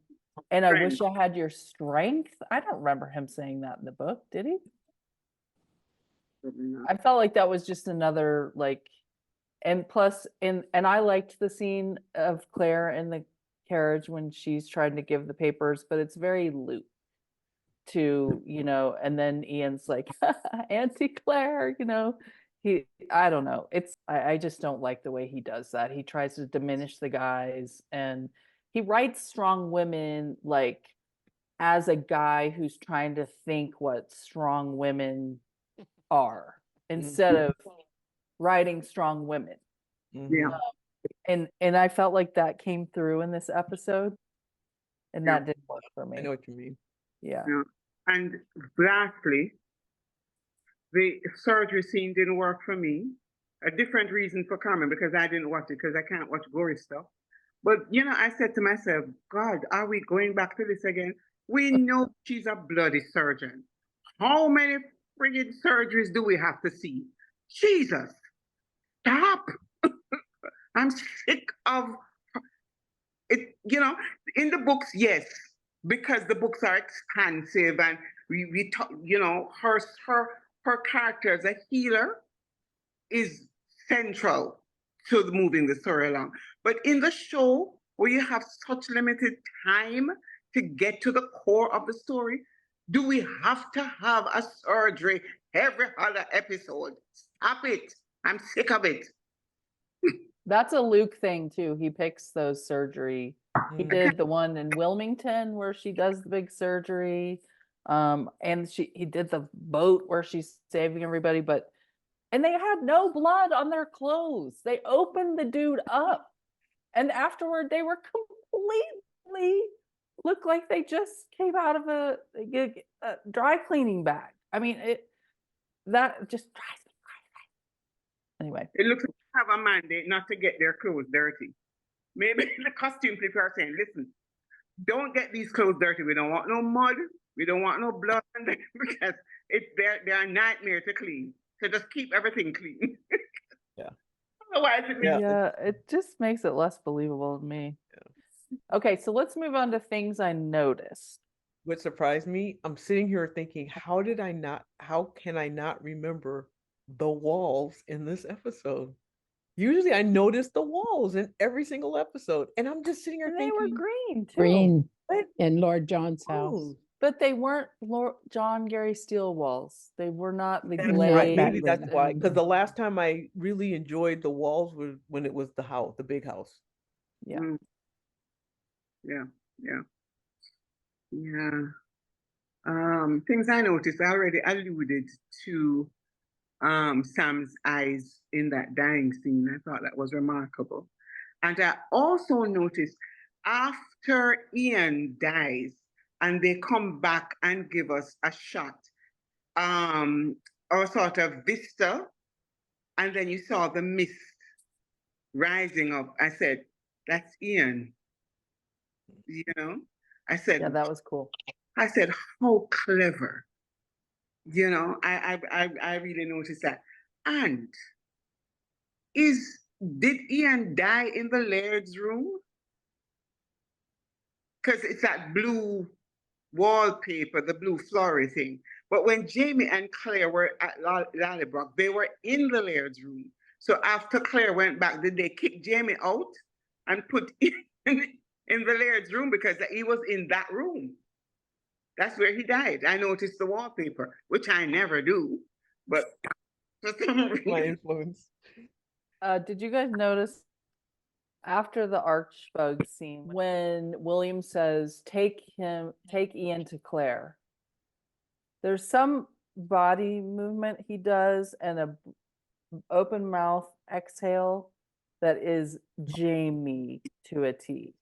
I wish I had your strength. I don't remember him saying that in the book. Did he? I felt like that was just another like. And plus, and I liked the scene of Claire in the carriage when she's trying to give the papers, but it's very Luke to, and then Ian's like, Auntie Claire, I don't know. I just don't like the way he does that. He tries to diminish the guys, and he writes strong women like as a guy who's trying to think what strong women are instead of writing strong women. Yeah. And I felt like that came through in this episode, and Yeah. that didn't work for I me. know what you mean. Yeah. Yeah. And lastly, the surgery scene didn't work for me. A different reason for coming because I didn't watch it because I can't watch gory stuff. But I said to myself, God, are we going back to this again? We know she's a bloody surgeon. How many friggin' surgeries do we have to see? Jesus, stop. I'm sick of it. In the books, yes, because the books are expansive and we talk, her character as a healer is central to moving the story along. But in the show, where you have such limited time to get to the core of the story, do we have to have a surgery every other episode? Stop it. I'm sick of it. That's a Luke thing too. He picks those surgery. He Mm. did the one in Wilmington where she does the big surgery. And he did the boat where she's saving everybody, and they had no blood on their clothes. They opened the dude up, and afterward they were completely looked like they just came out of a dry cleaning bag. I mean, that just drives me crazy. Anyway, It looks like they have a mandate not to get their clothes dirty. Maybe the costume people are saying, listen, don't get these clothes dirty. We don't want no mud. We don't want no blood because they're a nightmare to clean. So just keep everything clean. Yeah. Otherwise, it makes yeah, it just makes it less believable to me. Okay, so let's move on to things I noticed. What surprised me, I'm sitting here thinking, how can I not remember the walls in this episode? Usually I notice the walls in every single episode, and I'm just sitting here And they thinking, were green too. Green what? in Lord John's house. Oh, But they weren't John Gary Steele walls. They were not the that's glaze. right. Maybe back that's then. why. Because the last time I really enjoyed the walls was when it was the house, the big house. Yeah. Mm. Yeah. Things I noticed, I already alluded to Sam's eyes in that dying scene. I thought that was remarkable. And I also noticed after Ian dies and they come back and give us a shot, or sort of vista, and then you saw the mist rising up. I said, that's Ian. I said, Yeah, that was cool. I said, how clever. I really noticed that. And did Ian die in the Laird's room? Because it's that blue wallpaper, the blue flory thing. But when Jamie and Claire were at Lallybrook, they were in the Laird's room. So after Claire went back, did they kick Jamie out and put in the Laird's room because he was in that room? That's where he died. I noticed the wallpaper, which I never do, but for some My reason. influence. Did you guys notice after the archbug scene when William says, take Ian to Claire? There's some body movement he does and a open mouth exhale that is Jamie to a T.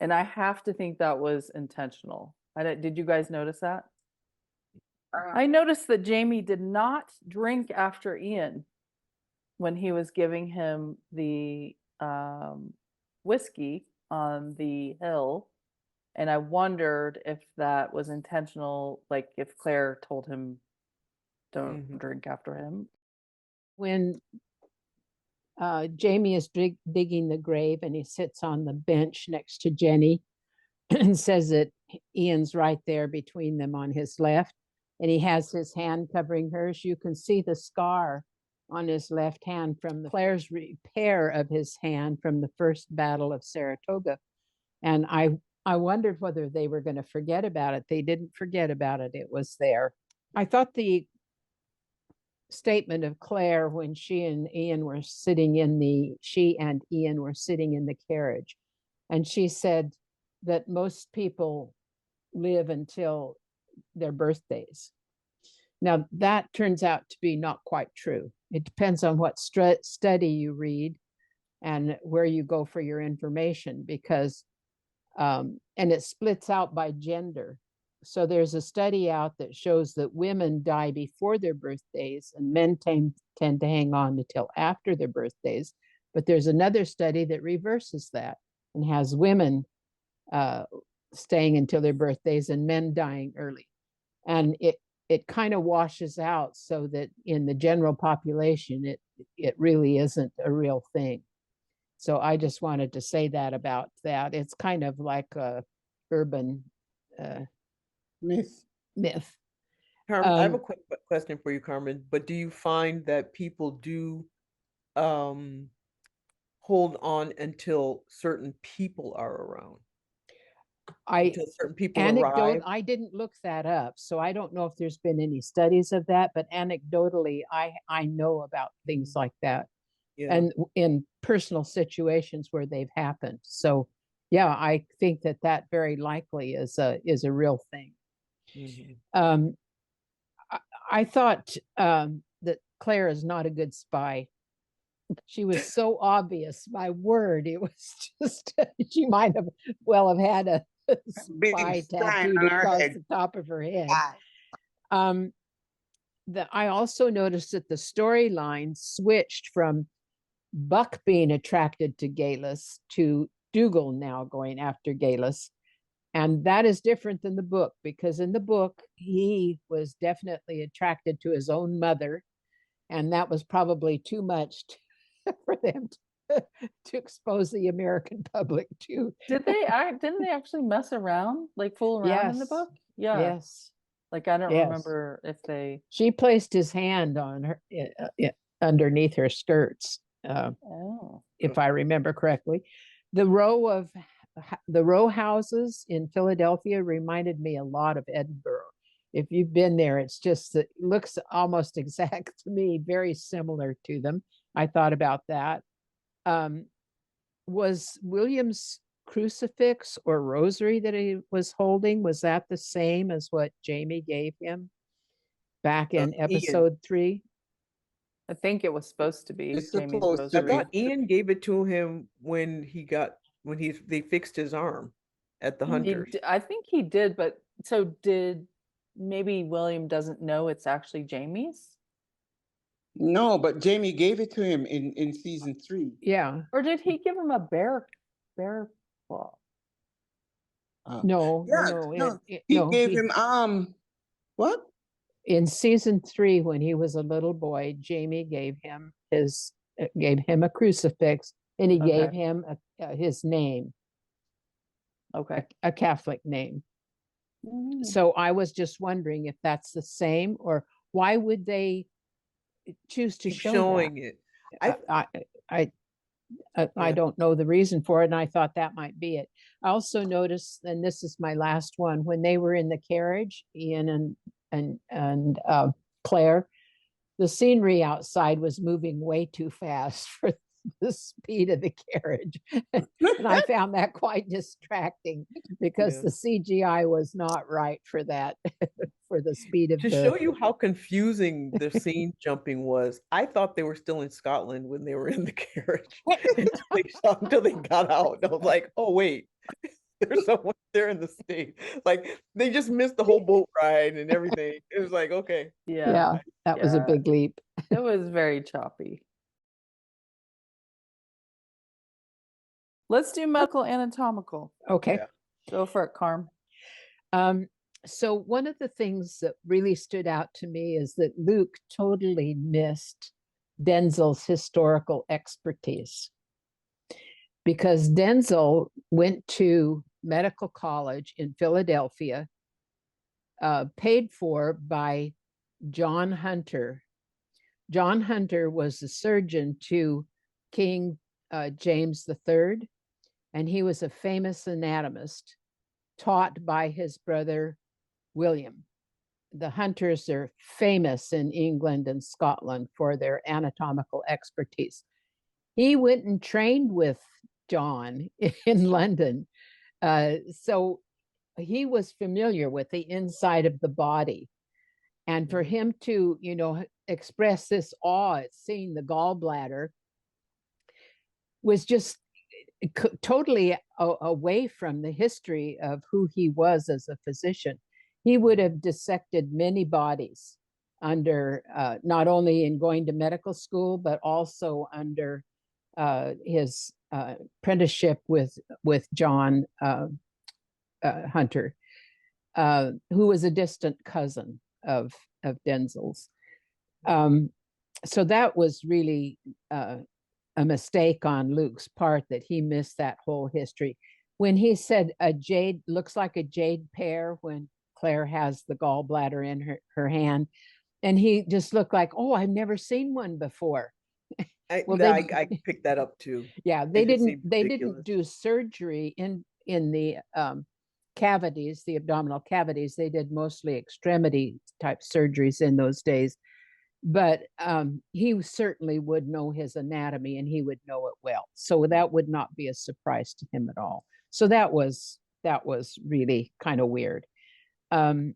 And I have to think that was intentional. Did you guys notice that? I noticed that Jamie did not drink after Ian when he was giving him the whiskey on the hill. And I wondered if that was intentional, like if Claire told him don't drink after him. When Jamie is digging the grave and he sits on the bench next to Jenny and says that Ian's right there between them on his left, and he has his hand covering hers. You can see the scar on his left hand from Claire's repair of his hand from the first Battle of Saratoga. And I wondered whether they were going to forget about it. They didn't forget about it. It was there. I thought the statement of Claire when she and Ian were sitting in the carriage, and she said that most people live until their birthdays. Now that turns out to be not quite true. It depends on what study you read, and where you go for your information, because and it splits out by gender. So there's a study out that shows that women die before their birthdays and men tend to hang on until after their birthdays. But there's another study that reverses that and has women staying until their birthdays and men dying early. And it kind of washes out so that in the general population, it really isn't a real thing. So I just wanted to say that about that. It's kind of like a urban Myth. myth. Carmen, I have a Um, quick question for you, Carmen. But do you find that people do hold on until certain people are around? Until certain people arrive? I didn't look that up, so I don't know if there's been any studies of that, but anecdotally, I know about things like that, Yeah. and in personal situations where they've happened. So yeah, I think that very likely is a real thing. Mhm. I thought that Claire is not a good spy. She was so obvious. My word, it was just she might have had a Big spy sign tattooed on her across head. the top of her head. Ah, Um, I also noticed that the storyline switched from Buck being attracted to Galus to Dougal now going after Galus. And that is different than the book, because in the book, he was definitely attracted to his own mother. And that was probably too much for them to expose the American public to. Didn't they actually mess around, like fool around in the Yes. book? Yeah. Yes. Like I don't Yes. remember if they. She placed his hand on her underneath her skirts, Oh. if I remember correctly. The row houses in Philadelphia reminded me a lot of Edinburgh. If you've been there, it's just it looks almost exact to me, very similar to them. I thought about that. Was William's crucifix or rosary that he was holding, was that the same as what Jamie gave him back in Ian. episode 3? I think it was supposed to be It's Jamie's supposed to I be. rosary. thought Ian gave it to him when they fixed his arm at the Hunters. I think he did, but so did maybe William doesn't know it's actually Jamie's? No, but Jamie gave it to him in season 3. Yeah. Or did he give him a bear claw? No, Yeah, no, he gave him what? In season 3, when he was a little boy, Jamie gave him a crucifix, and he gave Okay. him his name, Okay. a Catholic name. Mm. So I was just wondering if that's the same, or why would they choose to Keep show showing that? it. I don't know the reason for it, and I thought that might be it. I also noticed, and this is my last one, when they were in the carriage, Ian and Claire, the scenery outside was moving way too fast for the speed of the carriage. And I found that quite distracting, because Yeah. the CGI was not right for that, for the speed of To show you how confusing the scene jumping was, I thought they were still in Scotland when they were in the carriage until they got out. And I was like, oh wait, there's someone there in the state. Like they just missed the whole boat ride and everything. It was like, okay. Yeah. that was a Yeah. big leap. It was very choppy. Let's do medical anatomical. Okay. Yeah. Go for it, Carm. So one of the things that really stood out to me is that Luke totally missed Denzel's historical expertise, because Denzel went to medical college in Philadelphia, paid for by John Hunter. John Hunter was the surgeon to King James III, and he was a famous anatomist taught by his brother William. The Hunters are famous in England and Scotland for their anatomical expertise. He went and trained with John in London. So he was familiar with the inside of the body. And for him to, express this awe at seeing the gallbladder, was just totally away from the history of who he was as a physician. He would have dissected many bodies under not only in going to medical school, but also under his apprenticeship with John Hunter, who was a distant cousin of Denzel's. So that was really a mistake on Luke's part, that he missed that whole history. When he said a jade looks like a jade pear when Claire has the gallbladder in her hand, and he just looked like, oh, I've never seen one before. I picked that up too. Yeah, they didn't do surgery in the cavities, the abdominal cavities. They did mostly extremity type surgeries in those days. But he certainly would know his anatomy, and he would know it well. So that would not be a surprise to him at all. So that was really kind of weird. I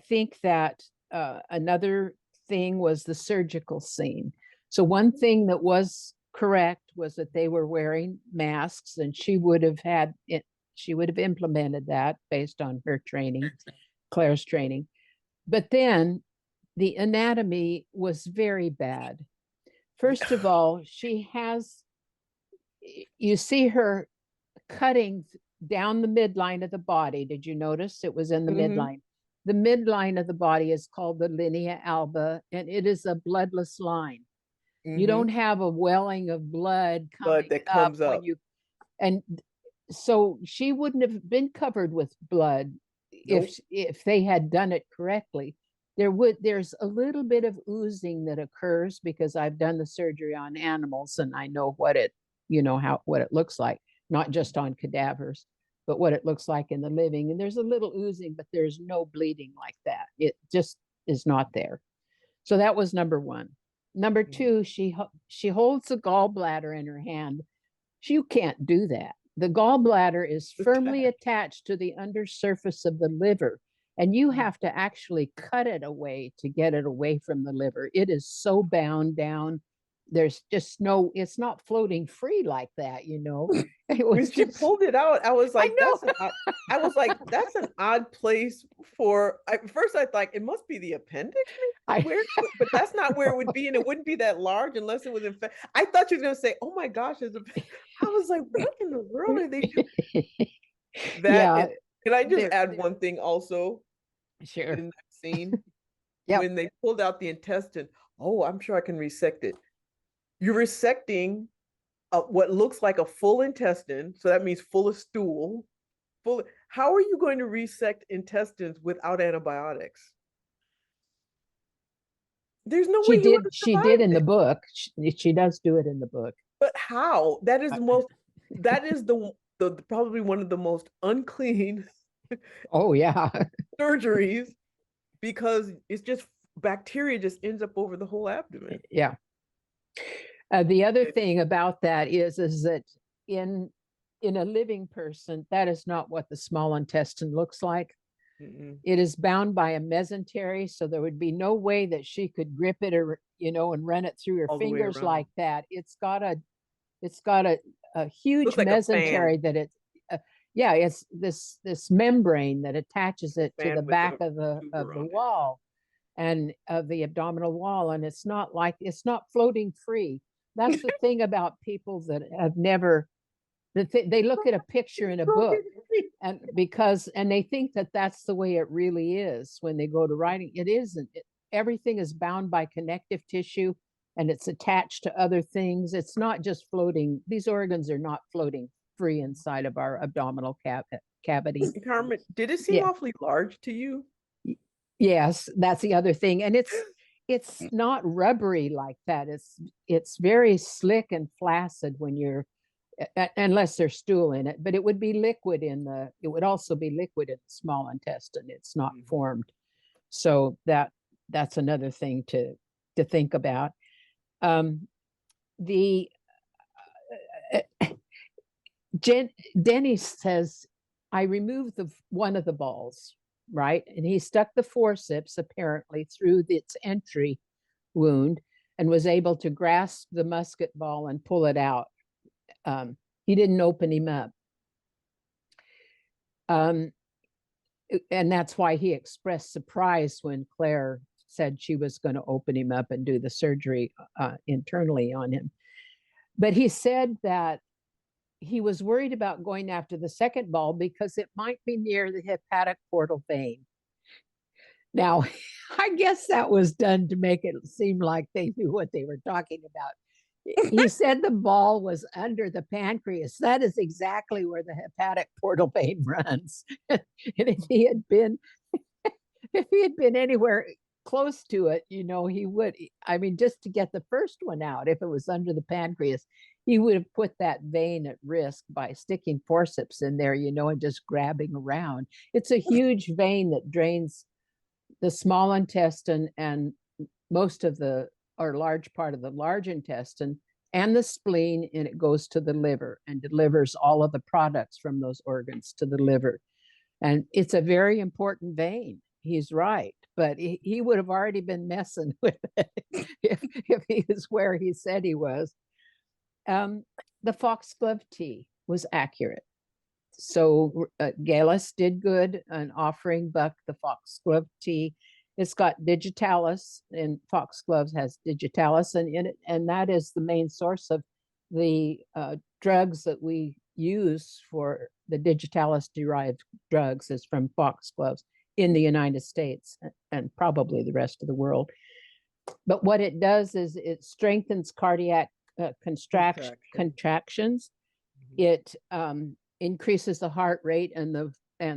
think that another thing was the surgical scene. So one thing that was correct was that they were wearing masks, and she would have implemented that based on her training, Claire's training. But then the anatomy was very bad. First of all, you see her cutting down the midline of the body. Did you notice it was in the midline? The midline of the body is called the linea alba, and it is a bloodless line. You don't have a welling of blood coming that comes up. And so she wouldn't have been covered with blood. Nope. if they had done it correctly. There's a little bit of oozing that occurs because I've done the surgery on animals, and I know what it looks like, not just on cadavers, but what it looks like in the living. And there's a little oozing, but there's no bleeding like that. It just is not there. So that was number one. Number two, she holds the gallbladder in her hand. You can't do that. The gallbladder is firmly attached to the undersurface of the liver, and you have to actually cut it away to get it away from the liver. It is so bound down. There's just it's not floating free like that, When she pulled it out, I was like, that's an odd place for. At first, I thought it must be the appendix, but that's not where it would be, and it wouldn't be that large unless it was infected. I thought you were going to say, "Oh my gosh!" I was like, "What in the world are they doing?" Can I just add one thing also? Sure. In that scene, when they pulled out the intestine, I'm sure I can resect it. You're resecting what looks like a full intestine, so that means full of stool. How are you going to resect intestines without antibiotics? There's no way you would have She did in the book. She does do it in the book. But how? That is the most. That is the probably one of the most unclean. Oh yeah. surgeries, because it's just bacteria just ends up over the whole abdomen. Yeah. The other thing about that is that in a living person, that is not what the small intestine looks like. It is bound by a mesentery, so there would be no way that she could grip it or and run it through her fingers like that. It's got a huge mesentery that it's this membrane that attaches it to the back of the wall and of the abdominal wall, and it's not floating free. That's the thing about people that have never. They look at a picture in a book, and they think that that's the way it really is when they go to writing. It isn't. Everything is bound by connective tissue, and it's attached to other things. It's not just floating. These organs are not floating free inside of our abdominal cavity. Carmen, did it seem awfully large to you? Yes, that's the other thing, and it's not rubbery like that. It's very slick and flaccid when you're, unless there's stool in it. But it would be liquid it would also be liquid in the small intestine. It's not formed, so that's another thing to think about. Denny says, I removed one of the balls, right? And he stuck the forceps apparently through its entry wound and was able to grasp the musket ball and pull it out he didn't open him up. And that's why he expressed surprise when Claire said she was going to open him up and do the surgery internally on him. But he said that he was worried about going after the second ball because it might be near the hepatic portal vein. Now, I guess that was done to make it seem like they knew what they were talking about. He said the ball was under the pancreas. That is exactly where the hepatic portal vein runs. And if he had been anywhere close to it, he would. I mean, just to get the first one out, if it was under the pancreas, he would have put that vein at risk by sticking forceps in there, and just grabbing around. It's a huge vein that drains the small intestine and most of or large part of the large intestine and the spleen, and it goes to the liver and delivers all of the products from those organs to the liver. And it's a very important vein. He's right, but he would have already been messing with it if he was where he said he was. The foxglove tea was accurate. So Gallus did good in offering Buck the foxglove tea. It's got digitalis, and foxgloves has digitalis in it, and that is the main source of the drugs that we use for the digitalis-derived drugs is from foxgloves in the United States and probably the rest of the world. But what it does is it strengthens cardiac contractions. It increases the heart rate and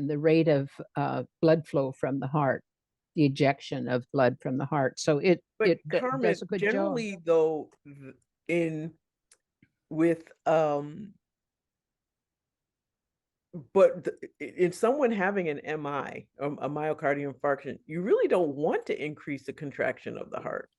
the rate of blood flow from the heart, the ejection of blood from the heart. So it Carmen, does a good generally job. though, but in someone having an MI, a myocardial infarction, you really don't want to increase the contraction of the heart.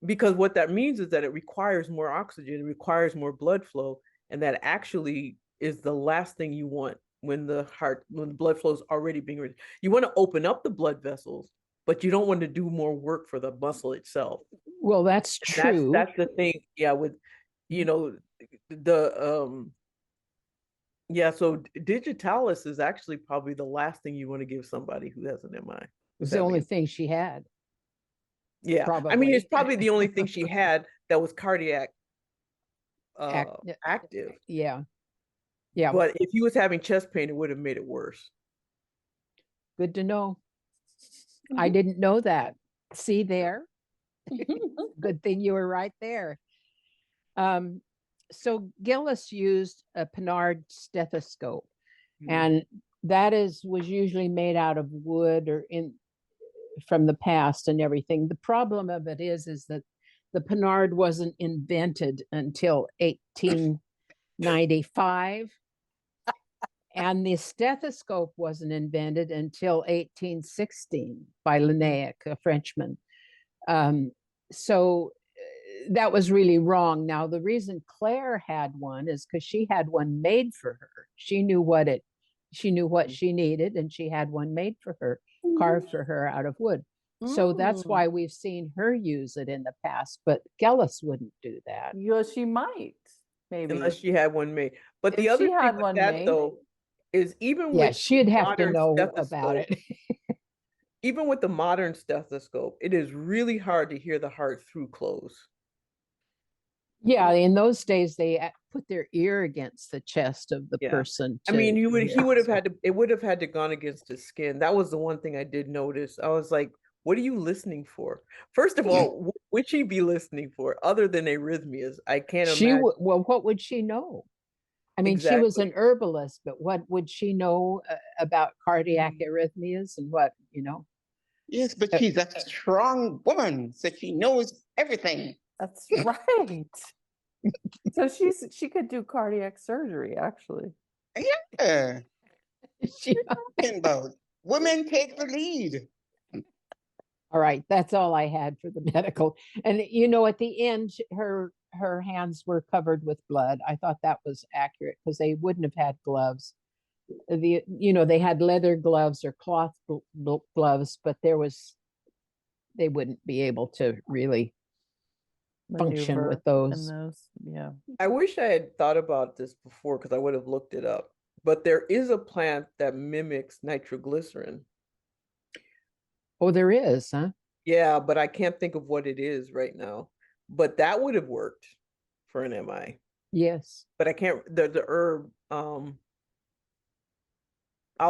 Because what that means is that it requires more oxygen, it requires more blood flow, and that actually is the last thing you want when the blood flow is already being reduced. You want to open up the blood vessels, but you don't want to do more work for the muscle itself. Well, that's true. That's the thing. Yeah, with so digitalis is actually probably the last thing you want to give somebody who has an MI. It's the only thing she had. Yeah, probably. I mean, it's probably the only thing she had that was cardiac active. Yeah. But if he was having chest pain, it would have made it worse. Good to know. I didn't know that. See there? Good thing you were right there. So Gillis used a Pinard stethoscope, and that was usually made out of wood or from the past and everything. The problem of it is that the Pinard wasn't invented until 1895. And the stethoscope wasn't invented until 1816 by Linnaeus, a Frenchman. So that was really wrong. Now, the reason Claire had one is because she had one made for her. She knew what she needed, and she had one made for her, carved for her out of wood. So that's why we've seen her use it in the past, but Gillis wouldn't do that. Yeah, she might, maybe. Unless she had one made. But the If other she thing had with one that, made, though, is even Yeah, with she'd have to modern know about stethoscope, it. even with the modern stethoscope, it is really hard to hear the heart through clothes. Yeah, in those days they put their ear against the chest of the Yeah. person. I mean, he would have had to. It would have had to gone against his skin. That was the one thing I did notice. I was like, "What are you listening for?" First of all, what would she be listening for other than arrhythmias? I can't imagine. Well, what would she know? I mean, she was an herbalist, but what would she know about cardiac arrhythmias and what, Yes, but she's a strong woman, so she knows everything. That's right. So she could do cardiac surgery, actually. Yeah. Talking about women take the lead. All right, that's all I had for the medical. And at the end, her hands were covered with blood. I thought that was accurate because they wouldn't have had gloves. They had leather gloves or cloth gloves, but they wouldn't be able to really function maneuver with in those. those. Yeah. I wish I had thought about this before because I would have looked it up. But there is a plant that mimics nitroglycerin. Oh, there is, huh? Yeah, but I can't think of what it is right now. But that would have worked for an MI. Yes. But I can't the herb, I'll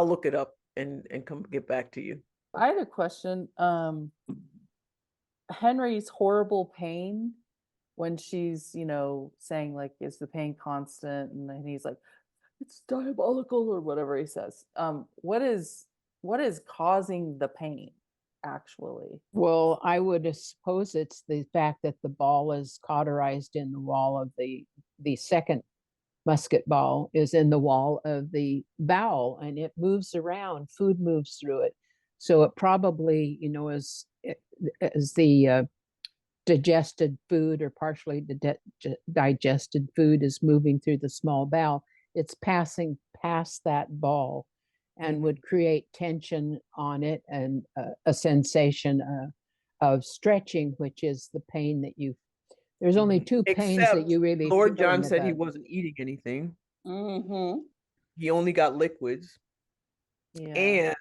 look it up and come get back to you. I had a question. Henry's horrible pain when she's, saying like, is the pain constant? And then he's like, it's diabolical or whatever he says. What is causing the pain actually? Well, I would suppose it's the fact that the ball is cauterized in the wall of the second musket ball is in the wall of the bowel, and it moves around. Food moves through it, so it probably, as the digested food or partially digested food is moving through the small bowel, it's passing past that ball and would create tension on it and a sensation of stretching, which is the pain that you. There's only two pains that Except you really Lord feel John in the said he butt. wasn't eating anything. Mm-hmm. He only got liquids. Yeah.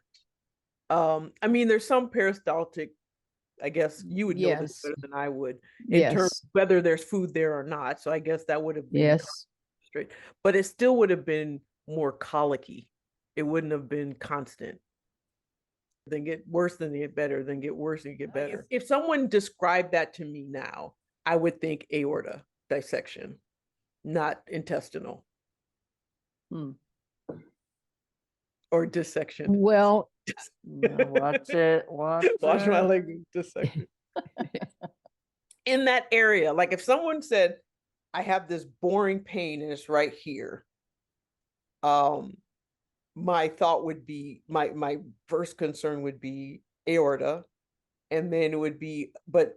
And I mean, there's some peristaltic, I guess you would know this Yes. better than I would, in terms Yes. of whether there's food there or not. So I guess that would have been Yes. straight, but it still would have been more colicky. It wouldn't have been constant. Then get worse, then get better, then get worse and get better. If someone described that to me now, I would think aorta dissection, not intestinal. Or dissection. Well, Yeah, watch it. Watch my it. leg dissection. In that area, like if someone said, I have this boring pain and it's right here, my thought would be, my first concern would be aorta, and then it would be, but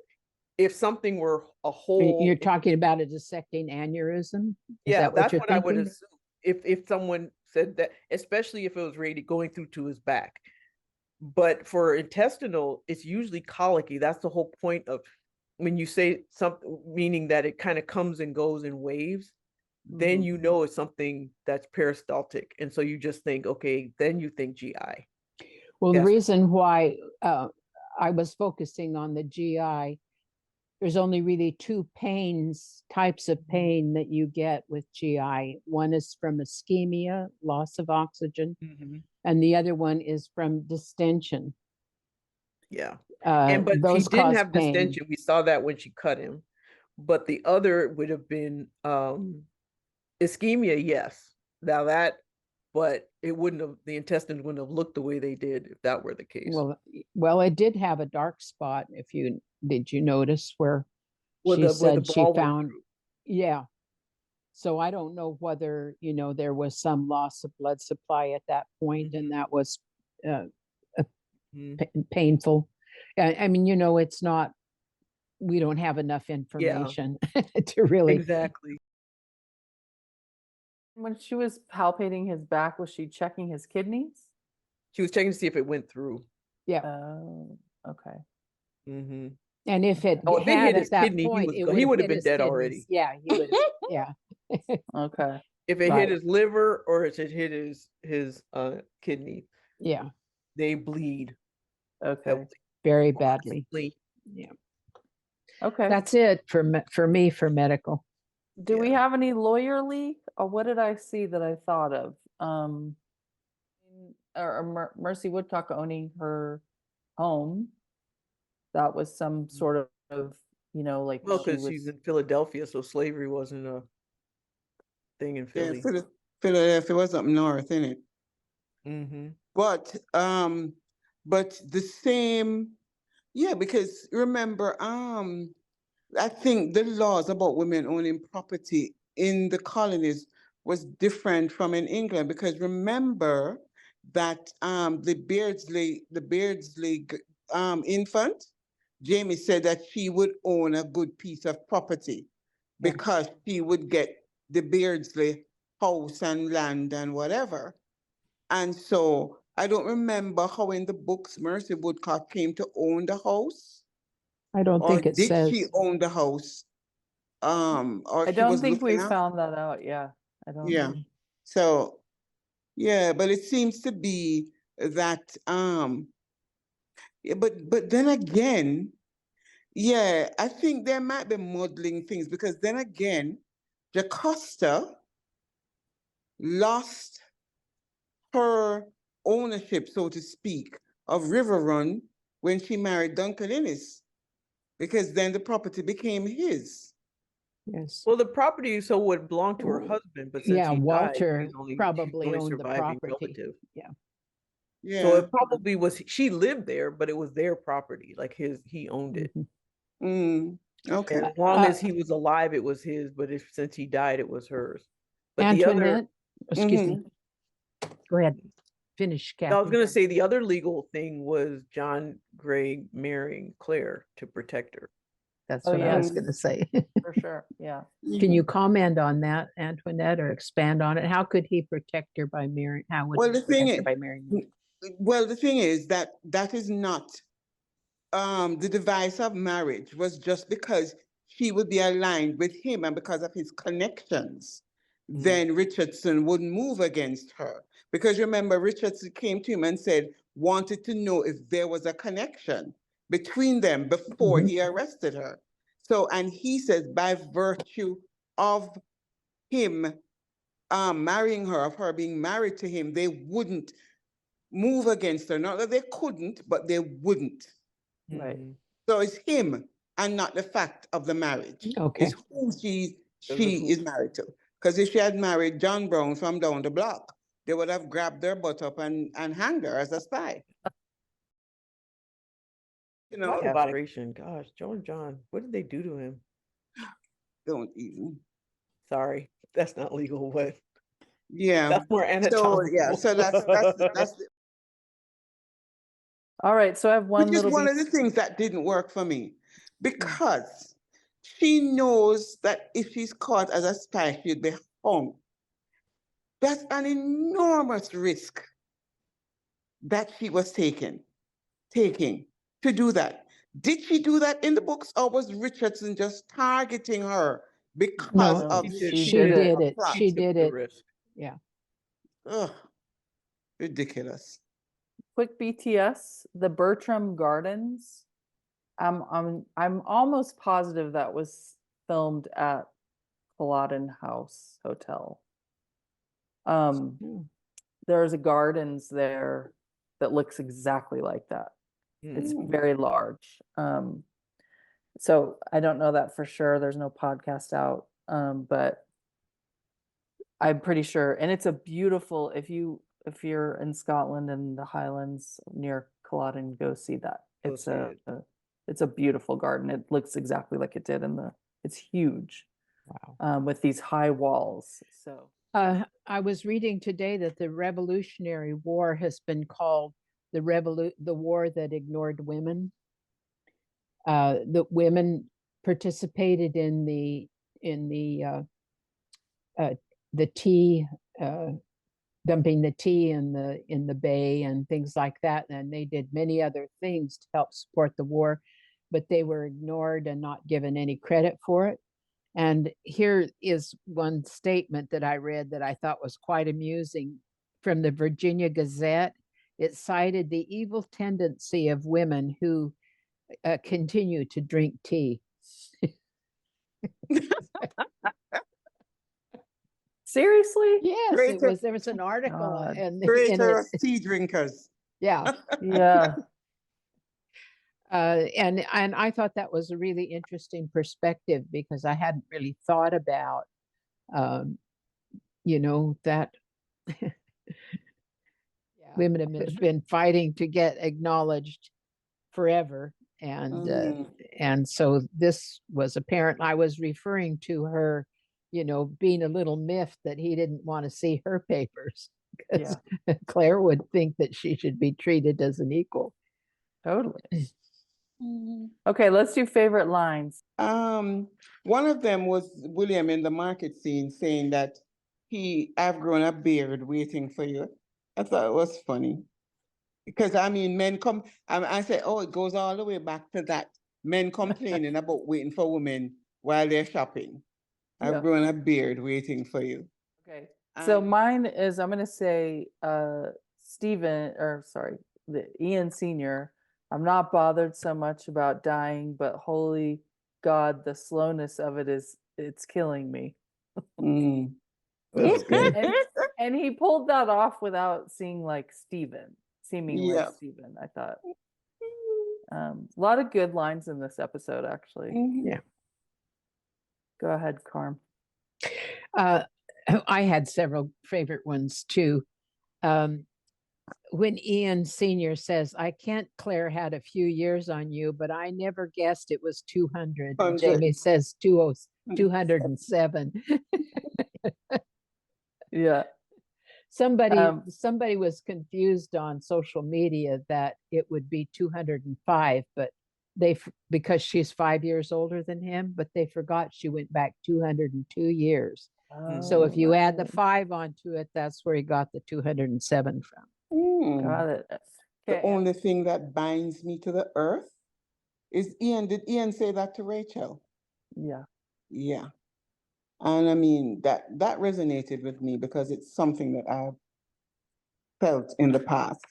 if something were a whole, you're talking about a dissecting aneurysm? Is yeah, that that's you're what I would thinking? assume. If someone said that, especially if it was really going through to his back. But for intestinal, it's usually colicky. That's the whole point of when you say something, meaning that it kind of comes and goes in waves, then you know it's something that's peristaltic. And so you just think, okay, then you think GI. Well, the Yes. reason why I was focusing on the GI, there's only really two types of pain that you get with GI. One is from ischemia, loss of oxygen, and the other one is from distension. Yeah. But he those didn't cause have pain. distension. We saw that when she cut him. But the other would have been ischemia, yes. Now that, but it wouldn't have, the intestines wouldn't have looked the way they did if that were the case. Well, it did have a dark spot. Did you notice where Well, she where the said she ball went found? through. Yeah. So I don't know whether, there was some loss of blood supply at that point, and that was painful. I mean, it's not, we don't have enough information to really. Exactly. When she was palpating his back, was she checking his kidneys? She was checking to see if it went through. Yeah. Oh, okay. And if it if it had hit at his that kidney, point, he would have been dead kidneys. already. Yeah, he would have. Yeah. Okay. If it Right. hit his liver or if it hit his kidney, Yeah. they bleed. Okay. Very badly. Yeah. Okay. That's it for me for medical. Do we have any lawyer leak? Or what did I see that I thought of? Mercy Woodcock owning her home. That was some sort of, like Well, she because was. she's in Philadelphia, so slavery wasn't a thing in Yeah, Philly. Philadelphia was up north, isn't it? But the same, yeah, because remember, I think the laws about women owning property in the colonies was different from in England, because remember that the Beardsley infant, Jamie said that she would own a good piece of property because she would get the Beardsley house and land and whatever. And so I don't remember how in the books Mercy Woodcock came to own the house. I don't think it did says. she own the house? or I he don't was think we looking after. found that out. Yeah, I don't. Yeah. So, yeah, but it seems to be that, yeah, but then again, yeah, I think there might be muddling things because then again, Jacosta lost her ownership, so to speak, of River Run when she married Duncan Innes, because then the property became his. Yes. Well, the property so would belong to her husband, but since Yeah, he died, Walter she's the probably only owned the surviving property. relative. Yeah. Yeah. So it probably was, she lived there, but it was their property. Like he owned it. Mhm. Okay. And as long as he was alive, it was his, but since he died, it was hers. But Antoinette, excuse me. Mhm. Go ahead. Finish, I was Kathy. gonna say the other legal thing was John Gray marrying Claire to protect her. That's Oh, what I was yes. going to say. For sure. Yeah. Can you comment on that, Antoinette, or expand on it? How could he protect her by marrying? How would Well, he the thing protect her is, by marrying her? well, the thing is that that is not the device of marriage was just because she would be aligned with him and because of his connections, then Richardson wouldn't move against her. Because remember, Richardson came to him and said, wanted to know if there was a connection between them before Mhm. he arrested her. So, and he says, by virtue of him marrying her, of her being married to him, they wouldn't move against her. Not that they couldn't, but they wouldn't. Right. So it's him and not the fact of the marriage. Okay. It's who she who- is married to. Because if she had married John Brown from down the block, they would have grabbed their butt up and hanged her as a spy. You know, Castration. Gosh, John, what did they do to him? don't even. Sorry, that's not legal, but Yeah. that's more So anatomical. yeah, so that's All right. So I have one which is little one bit. of the things that didn't work for me. Because she knows that if she's caught as a spy, she'd be hung. That's an enormous risk that she was taking to do that. Did she do that in the books, or was Richardson just targeting her because No, of she did did it. plot? She did it. Risk. Yeah. Ugh, ridiculous. Quick BTS, the Bertram Gardens. I'm almost positive that was filmed at Culloden House Hotel. Mm. There's a gardens there that looks exactly like that. It's very large. So I don't know that for sure. There's no podcast out, but I'm pretty sure. And it's a beautiful. If you're in Scotland and the Highlands near Culloden, go see that. Go It's see it's a beautiful garden. It looks exactly like it did in the. It's huge, Wow. with these high walls. So I was reading today that the Revolutionary War has been called the war that ignored women. The women participated in the tea, dumping the tea in the bay and things like that, and they did many other things to help support the war, but they were ignored and not given any credit for it. And here is one statement that I read that I thought was quite amusing from the Virginia Gazette. It cited the evil tendency of women who continue to drink tea. seriously, Yes, Greater- there was an article God. and Greater tea drinkers. yeah. yeah. And I thought that was a really interesting perspective because I hadn't really thought about, that women have been fighting to get acknowledged forever, and so this was apparent. I was referring to her, being a little miffed that he didn't want to see her papers because Claire would think that she should be treated as an equal. Totally. Okay, let's do favorite lines. One of them was William in the market scene saying that I've grown a beard waiting for you. I thought it was funny. Because I mean, men come, I say, oh, it goes all the way back to that. Men complaining about waiting for women while they're shopping. I've Yeah. grown a beard waiting for you. Okay. So And- mine is, I'm gonna say the Ian Sr. I'm not bothered so much about dying, but holy God, the slowness of it it's killing me. Mm. That's good. And he pulled that off without seeming like Steven, Yeah. I thought. A lot of good lines in this episode, actually. Mhm. Yeah. Go ahead, Carm. I had several favorite ones too. When Ian Sr. says, I can't, Claire, had a few years on you, but I never guessed it was 200. And 100. Jamie says 207. Yeah. Somebody was confused on social media that it would be 205, but because she's 5 years older than him, but they forgot she went back 202 years. So if you add the 5 onto it, that's where he got the 207 from. Mm. Got it. The Okay. only thing that binds me to the earth is Ian. Did Ian say that to Rachel? Yeah. Yeah. And I mean, that resonated with me because it's something that I've felt in the past.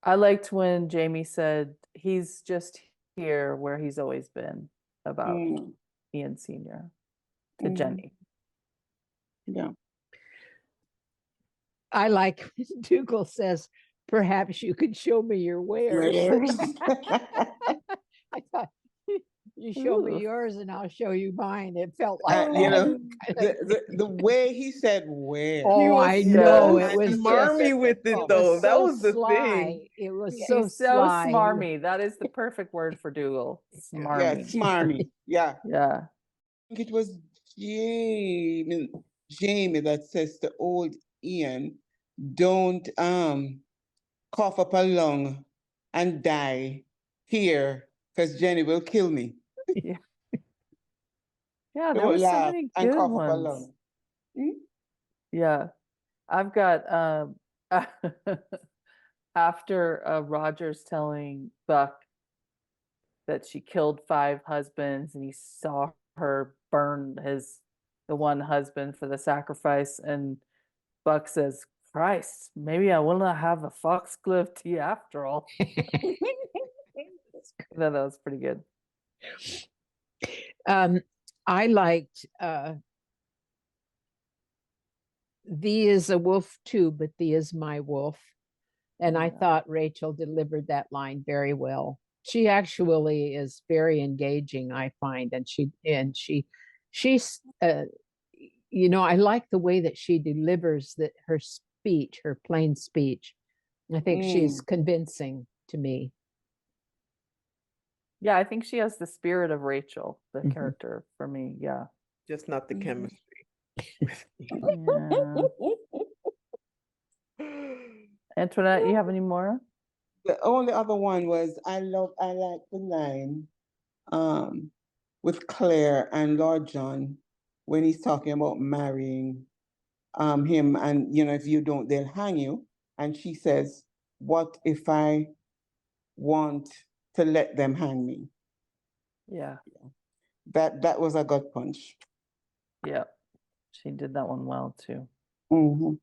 I liked when Jamie said he's just here where he's always been about Ian Sr. to Jenny. Yeah. I like when Dougal says, perhaps you could show me your wares. I thought, you show me Ooh. yours and I'll show you mine. It felt like You know, that. the way he said where. Oh, was I so know. It was smarmy with it, it though. was That so was the sly. thing. It was He's so so sly. smarmy. That is the perfect word for Dougal. Yeah, Smarmy. smarmy. Yeah. Yeah. I think it was Jamie that says to old Ian, don't cough up a lung and die here because Jenny will kill me. Yeah. Yeah, there Don't were so laugh many and good cough up a ones. lung. Hmm? Yeah. I've got after Roger's telling Buck that she killed 5 husbands and he saw her burn the one husband for the sacrifice, and Buck says, Christ, maybe I will not have a foxglove tea after all. That was pretty good. I liked thee is a wolf too, but thee is my wolf. And I Yeah. thought Rachel delivered that line very well. She actually is very engaging, I find, and she's you know, I like the way that she delivers her speech, her plain speech. I think she's convincing to me. Yeah, I think she has the spirit of Rachel, the Mhm. character for me. Yeah. Just not the chemistry. Yeah. Antoinette, you have any more? The only other one was I like the line with Claire and Lord John when he's talking about marrying him, and you know, if you don't, they'll hang you. And she says, what if I want to let them hang me? Yeah. That was a gut punch. Yeah. She did that one well too. Mm-hmm.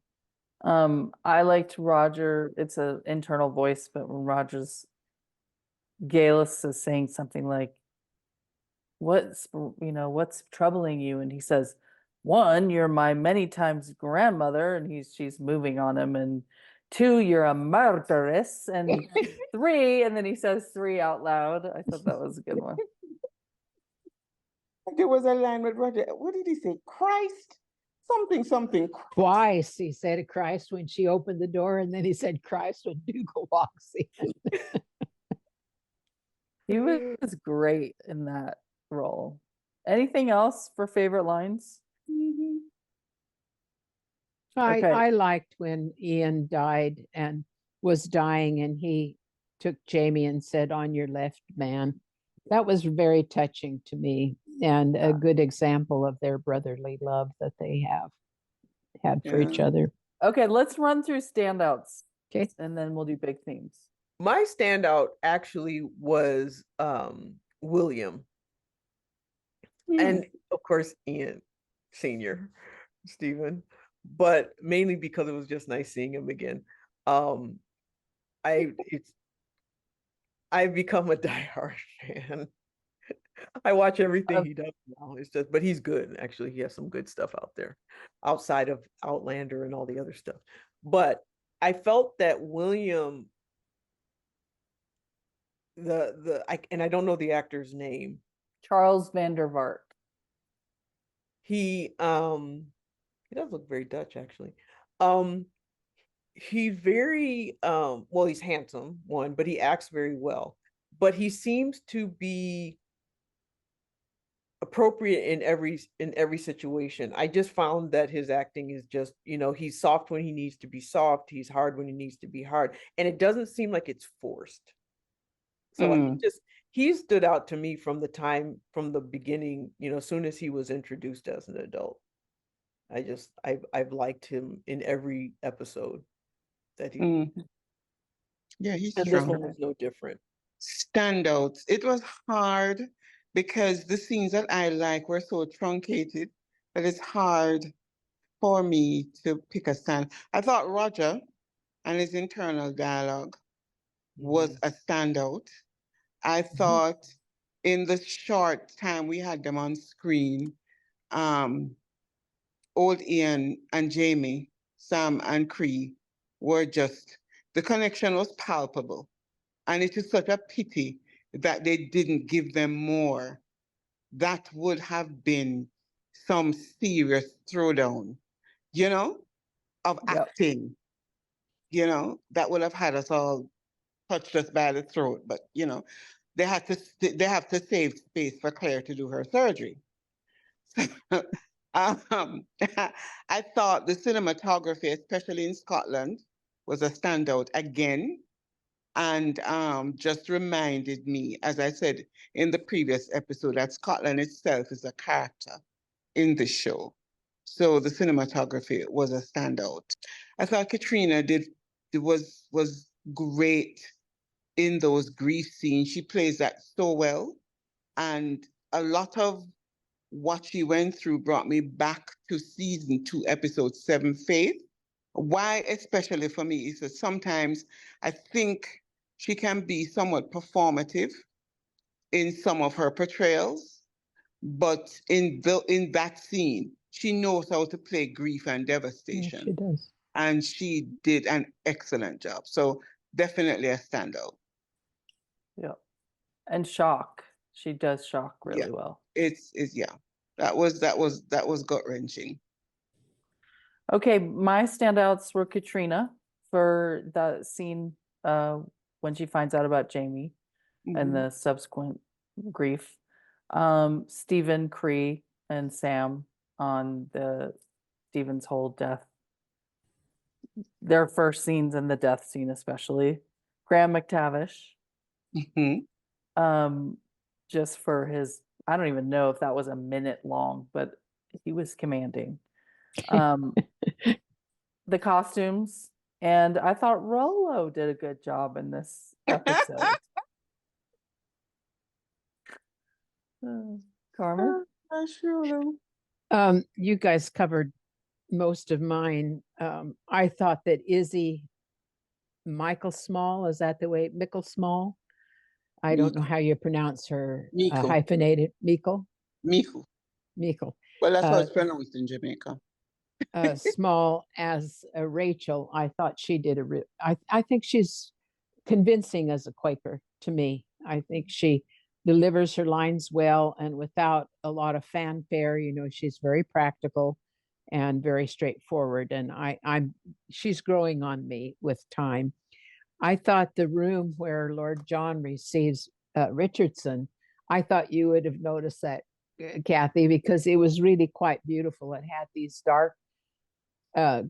I liked Roger. It's an internal voice, but when Galus is saying something like, what's troubling you? And he says, 1, you're my many times grandmother, and she's moving on him, and 2, you're a murderess, and 3, and then he says 3 out loud. I thought that was a good one. There was a line with Roger. What did he say? Christ? Something. Twice he said Christ when she opened the door, and then he said Christ when Dougal walks in. He was great in that role. Anything else for favorite lines? Mm-hmm. Okay. I liked when Ian died and was dying, and he took Jamie and said, on your left, man. That was very touching to me, and a good example of their brotherly love that they had for each other. Okay, let's run through standouts. Okay. And then we'll do big themes. My standout actually was William. And of course, Ian Senior, Stephen, but mainly because it was just nice seeing him again. Um, I've become a diehard fan. I watch everything he does now. It's just, but he's good. Actually, he has some good stuff out there, outside of Outlander and all the other stuff. But I felt that William, and I don't know the actor's name. Charles van der Vaart. He does look very Dutch, actually. Um, he very well, he's handsome, one, but he acts very well. But he seems to be appropriate in every situation. I just found that his acting is just, he's soft when he needs to be soft, he's hard when he needs to be hard, and it doesn't seem like it's forced. So he stood out to me from the beginning, as soon as he was introduced as an adult. I've liked him in every episode that he Yeah, he's and strong. this one was no different. Standouts. It was hard because the scenes that I like were so truncated that it's hard for me to pick a stand. I thought Roger and his internal dialogue was a standout. I thought in the short time we had them on screen, old Ian and Jamie, Sam and Cree were just, the connection was palpable. And it is such a pity that they didn't give them more. That would have been some serious throwdown, of acting, that would have had us all touched us by the throat. But, they have to save space for Claire to do her surgery. I thought the cinematography, especially in Scotland, was a standout again. And just reminded me, as I said in the previous episode, that Scotland itself is a character in the show. So the cinematography was a standout. I thought Katrina was great in those grief scenes. She plays that so well. And a lot of what she went through brought me back to season 2, episode 7, Faith. Why, especially for me, is that sometimes I think she can be somewhat performative in some of her portrayals, but in that scene, she knows how to play grief and devastation. She does. And she did an excellent job. So definitely a standout. Yeah. And shock. She does shock really well. It's that was gut-wrenching. Okay, my standouts were Katrina for the scene when she finds out about Jamie and the subsequent grief. Stephen, Cree, and Sam on Stephen's whole death. Their first scenes in the death scene, especially. Graham McTavish. Just for his, I don't even know if that was a minute long, but he was commanding. The costumes, and I thought Rolo did a good job in this episode. Carmen? You guys covered most of mine. I thought that Izzy Michael Small, is that the way? Michael Small? I don't know how you pronounce her hyphenated. Michael? Michael. Well, that's how it's pronounced in Jamaica. Small as Rachel, I thought she did I think she's convincing as a Quaker to me. I think she delivers her lines well and without a lot of fanfare. She's very practical and very straightforward, and she's growing on me with time. I thought the room where Lord John receives Richardson, I thought you would have noticed that, Kathy, because it was really quite beautiful. It had these dark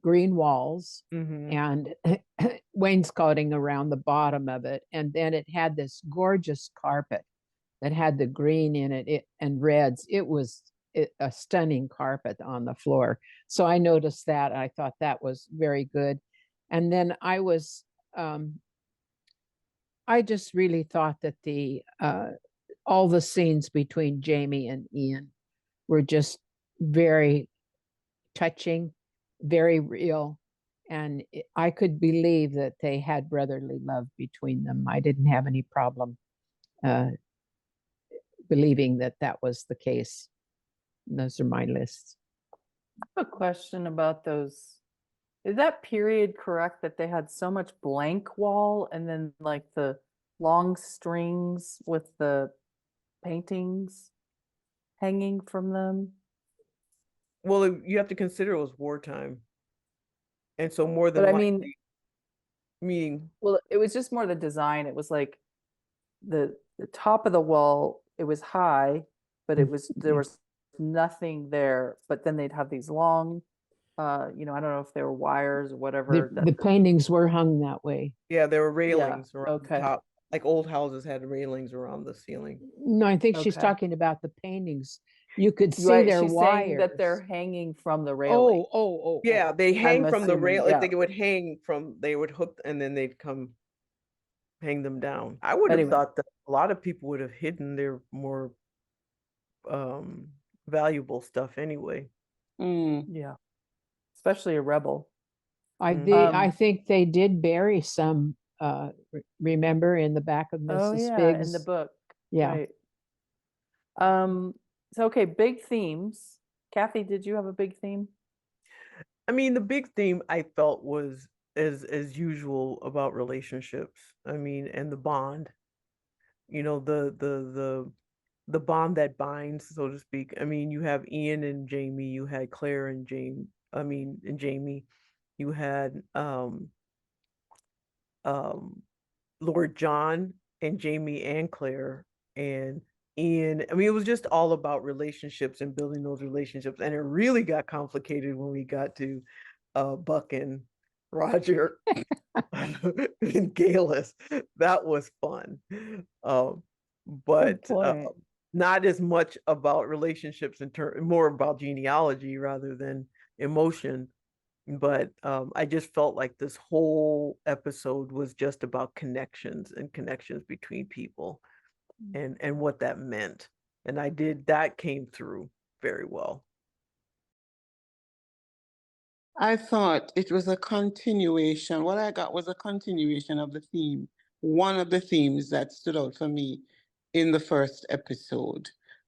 green walls and wainscoting around the bottom of it. And then it had this gorgeous carpet that had the green in it and reds. It was a stunning carpet on the floor. So I noticed that. I thought that was very good. And then I just really thought that all the scenes between Jamie and Ian were just very touching, very real. And I could believe that they had brotherly love between them. I didn't have any problem believing that that was the case. Those are my lists. I have a question about those. Is that period correct that they had so much blank wall and then like the long strings with the paintings hanging from them? Well, you have to consider it was wartime. And so more than But I likely, meaning, well, it was just more the design. It was like the top of the wall, it was high, but it was there was nothing there. But then they'd have these long, I don't know if they were wires or whatever. The paintings were hung that way. yeah, there were railings around the okay. top. Like old houses had railings around the ceiling. No, I think she's Okay. talking about the paintings. You could see Right, their she's wires. saying that they're hanging from the railing. Oh. Yeah, they hang from the assuming, rail, like yeah. they would hang from, they would hook and then they'd come hang them down. I would have Anyway. thought that a lot of people would have hidden their more valuable stuff anyway. Yeah, especially a rebel. I think they did bury some. Remember in the back of Mrs. Oh yeah, Figg's? in the book. Yeah. Right. So okay, big themes. Kathy, did you have a big theme? I mean, the big theme I felt was as usual about relationships. I mean, and the bond. You know, the bond that binds, so to speak. I mean, you have Ian and Jamie, you had Claire and and Jamie, you had Lord John and Jamie and Claire and Ian. I mean, it was just all about relationships and building those relationships. And it really got complicated when we got to Buck and Roger and Galus. That was fun. But not as much about relationships more about genealogy rather than emotion. But I just felt like this whole episode was just about connections and connections between people and what that meant. And that came through very well. I thought it was a continuation. What I got was a continuation of the theme. One of the themes that stood out for me in the first episode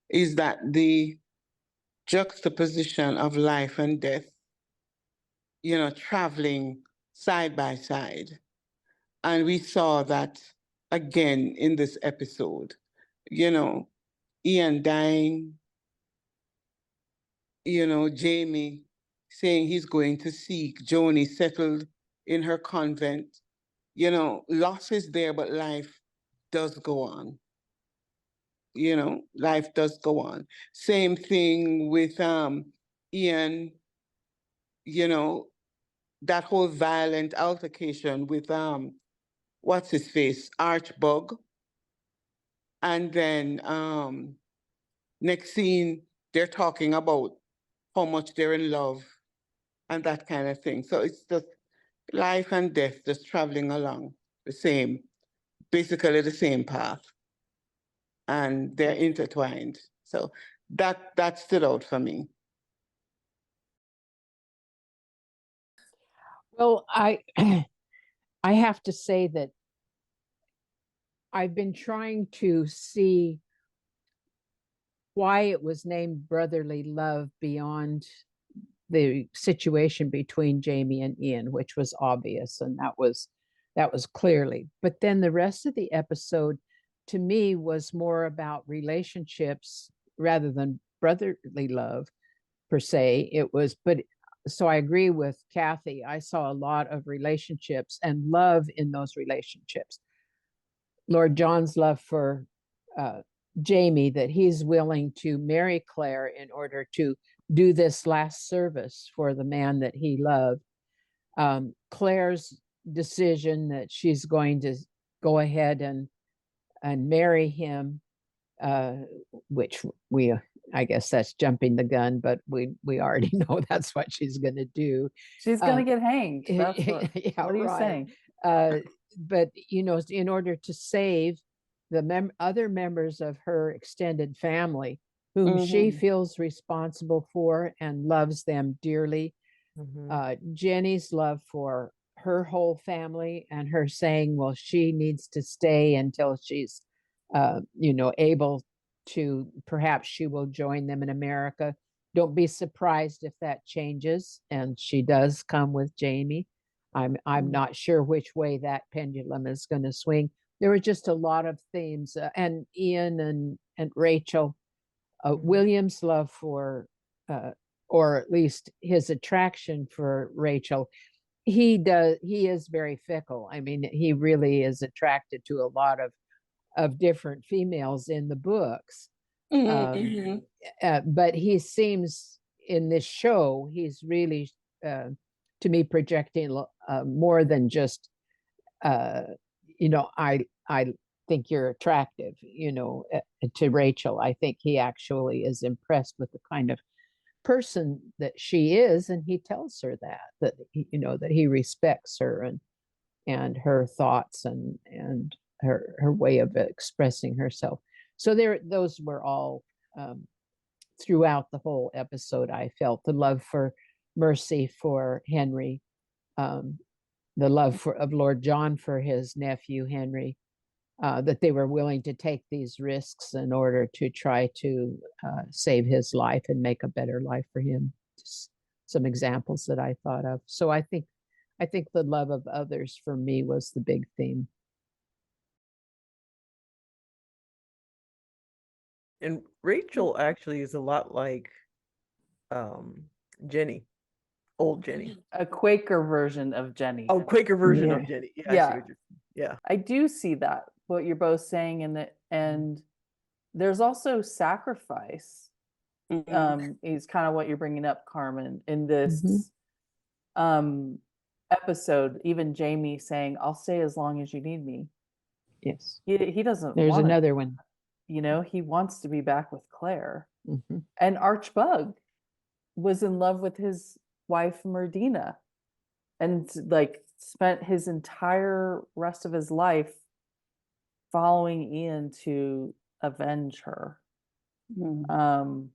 is that the juxtaposition of life and death, traveling side by side. And we saw that again in this episode. Ian dying, Jamie saying he's going to seek Joni settled in her convent. Loss is there, but life does go on. Life does go on. Same thing with Ian, that whole violent altercation with what's his face, Archbug. And then next scene, they're talking about how much they're in love and that kind of thing. So it's just life and death just traveling along basically the same path. And they're intertwined. So that stood out for me. Well, I have to say that I've been trying to see why it was named Brotherly Love beyond the situation between Jamie and Ian, which was obvious, and that was clearly. But then the rest of the episode, to me, was more about relationships rather than brotherly love per se. So I agree with Kathy. I saw a lot of relationships and love in those relationships. Lord John's love for Jamie, that he's willing to marry Claire in order to do this last service for the man that he loved. Claire's decision that she's going to go ahead and marry him, which I guess that's jumping the gun, but we already know that's what she's going to do. She's going to get hanged. That's what, yeah, what are you saying? But in order to save the other members of her extended family, whom she Mhm. feels responsible for and loves them dearly. Jenny's love for her whole family and her saying, well, she needs to stay until she's, able to, perhaps she will join them in America. Don't be surprised if that changes and she does come with Jamie. I'm not sure which way that pendulum is going to swing. There were just a lot of themes, and Ian and Rachel, William's love for, or at least his attraction for Rachel. He is very fickle. I mean, he really is attracted to a lot of different females in the books. Mhm. But he seems in this show, he's really, to me, projecting more than just, I think you're attractive, to Rachel. I think he actually is impressed with the kind of person that she is, and he tells her that that he respects her and her thoughts and her way of expressing herself. So those were all, throughout the whole episode. I felt the love for Mercy for Henry, the love of Lord John for his nephew Henry, that they were willing to take these risks in order to try to save his life and make a better life for him. Just some examples that I thought of. So I think the love of others for me was the big theme. And Rachel actually is a lot like Jenny, old Jenny. A Quaker version of Jenny. Oh, Quaker version Yeah. of Jenny. Yeah, I see Yeah. what you're, I do see that, what you're both saying, and there's also sacrifice. Mhm. Is kind of what you're bringing up, Carmen, in Mhm. this episode. Even Jamie saying, "I'll stay as long as you need me." Yes. He doesn't There's want another one. he wants to be back with Claire. Mhm. And Archbug was in love with his wife Merdina, and like spent his entire rest of his life following Ian to avenge her. Mhm.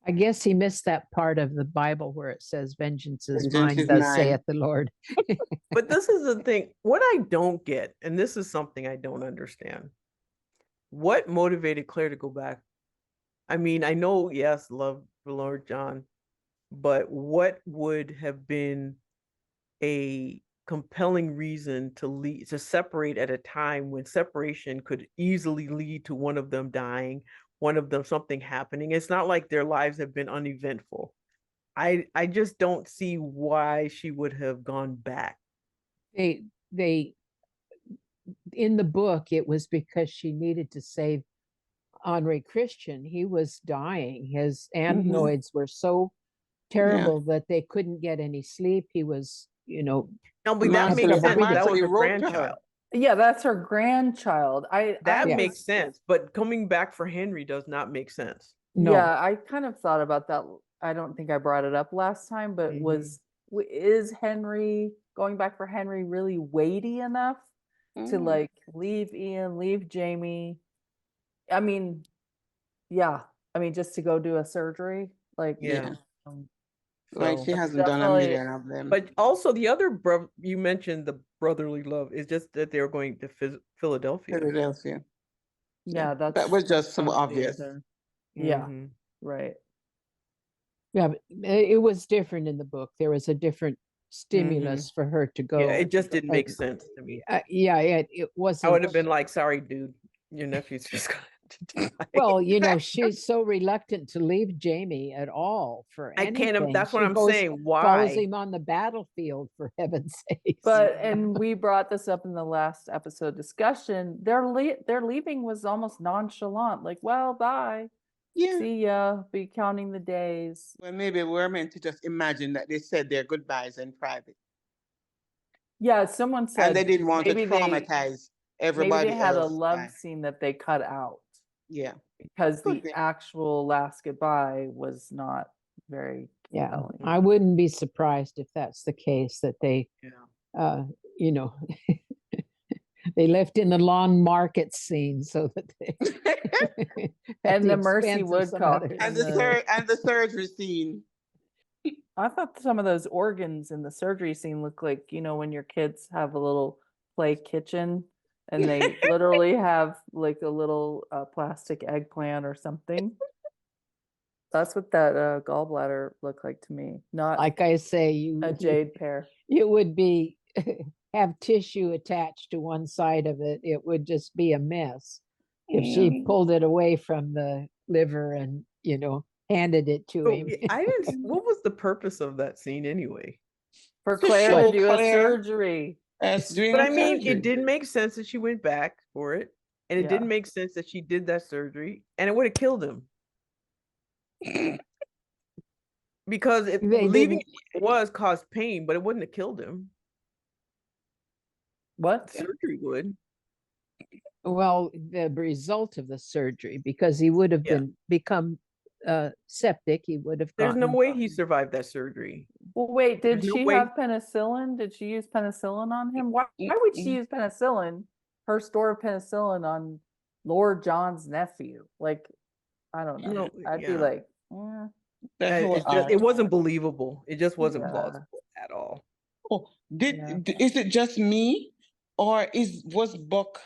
I guess he missed that part of the Bible where it says, "Vengeance is Vengeance mine, is thus mine. saith the Lord." But this is the thing. What I don't get, and this is something I don't understand. What motivated Claire to go back? I mean, I know, yes, love for Lord John, but what would have been a compelling reason to separate at a time when separation could easily lead to one of them dying, one of them something happening? It's not like their lives have been uneventful. I just don't see why she would have gone back. They in the book, it was because she needed to save Henri Christian. He was dying. His adenoids were so terrible that they couldn't get any sleep. He was, No, but that Martha, makes sense. Martha, That was you a wrote to her. grandchild. Yeah, that's her grandchild. That I makes was, sense, but coming back for Henry does not make sense. No. Yeah, I kind of thought about that. I don't think I brought it up last time, but is Henry going back for Henry really weighty enough to Mhm. like leave Ian, leave Jamie? I mean, yeah. I mean, just to go do a surgery, like, Yeah. um, Like so she that's hasn't done a definitely, million of them. But also the other you mentioned the brotherly love is just that they're going to Philadelphia. Philadelphia. yeah, That that's was just so not the obvious. other- Yeah, Mhm. right. Yeah, but it was different in the book. There was a different stimulus for her to Yeah, go. it just didn't make sense to me. Yeah, it I would wasn't. have been like, sorry, dude, your nephew's just going to die. Well, she's so reluctant to leave Jamie at all for I can't, anything. that's what She I'm goes, saying. follows Why? him on the battlefield, for heaven's sakes. But and we brought this up in the last episode discussion. Their leaving was almost nonchalant, like, well, bye. Yeah. See ya. Be counting the days. Well, maybe we're meant to just imagine that they said their goodbyes in private. Yeah, someone said And they didn't want to maybe they traumatize maybe everybody they had a else. love scene that they cut out Yeah. because Could the be. actual last goodbye was not very Yeah, compelling. I wouldn't be surprised if that's the case, that they, Yeah. you know, They left in the long market scene so that they at And the Mercy expense of some Woodcock others. And and and the surgery scene. I thought some of those organs in the surgery scene look like, when your kids have a little play kitchen and they literally have like a little plastic eggplant or something. That's what that gallbladder looked like to me, not Like I say, a jade pear. it would be have tissue attached to one side of it. It would just be a mess if she pulled it away from the liver and handed it to So, him. I didn't. What was the purpose of that scene anyway? For To Claire show to do a Claire surgery. as doing But a I mean, surgery. it didn't make sense that she went back for it, and it Yeah. didn't make sense that she did that surgery, and it would have killed him because They leaving didn't- it was caused pain, but it wouldn't have killed him. What? Surgery would. Well, the result of the surgery, because he would have Yeah. become septic, he would have There's no gotten. way he survived that surgery. Well, wait, did There's no she way- have penicillin? Did she use penicillin on him? Why would she use penicillin, her store of penicillin on Lord John's nephew? Like, I don't know. I'd be yeah. like, That was It wasn't believable. It just wasn't Yeah. plausible at all. Oh, Yeah. is it just me, or was Buck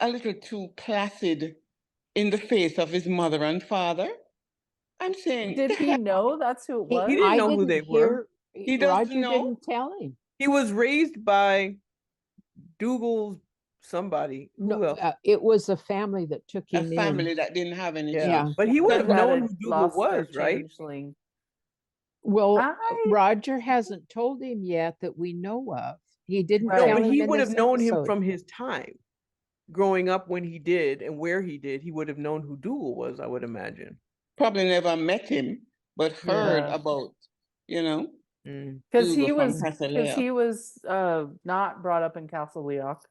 a little too placid in the face of his mother and father? I'm saying, did he know that's who it was? He didn't I know who didn't they were. He doesn't Roger know? didn't tell him. He was raised by Dougal's somebody. Who No, else? it was a family that took a him family in. that didn't have any Yeah. children. But he would have Had known a- who Dougal lost their was, right? changeling. Well, I- Roger hasn't told him yet that we know of. He didn't Right. No, tell but him he in would have this known him episode. from his time growing up when he did and where he did. He would have known who Dougal was, I would imagine. Probably never met him, but heard Yeah. about, Because he Dougal from was Castle because Leoch. he was not brought up in Castle Leoch.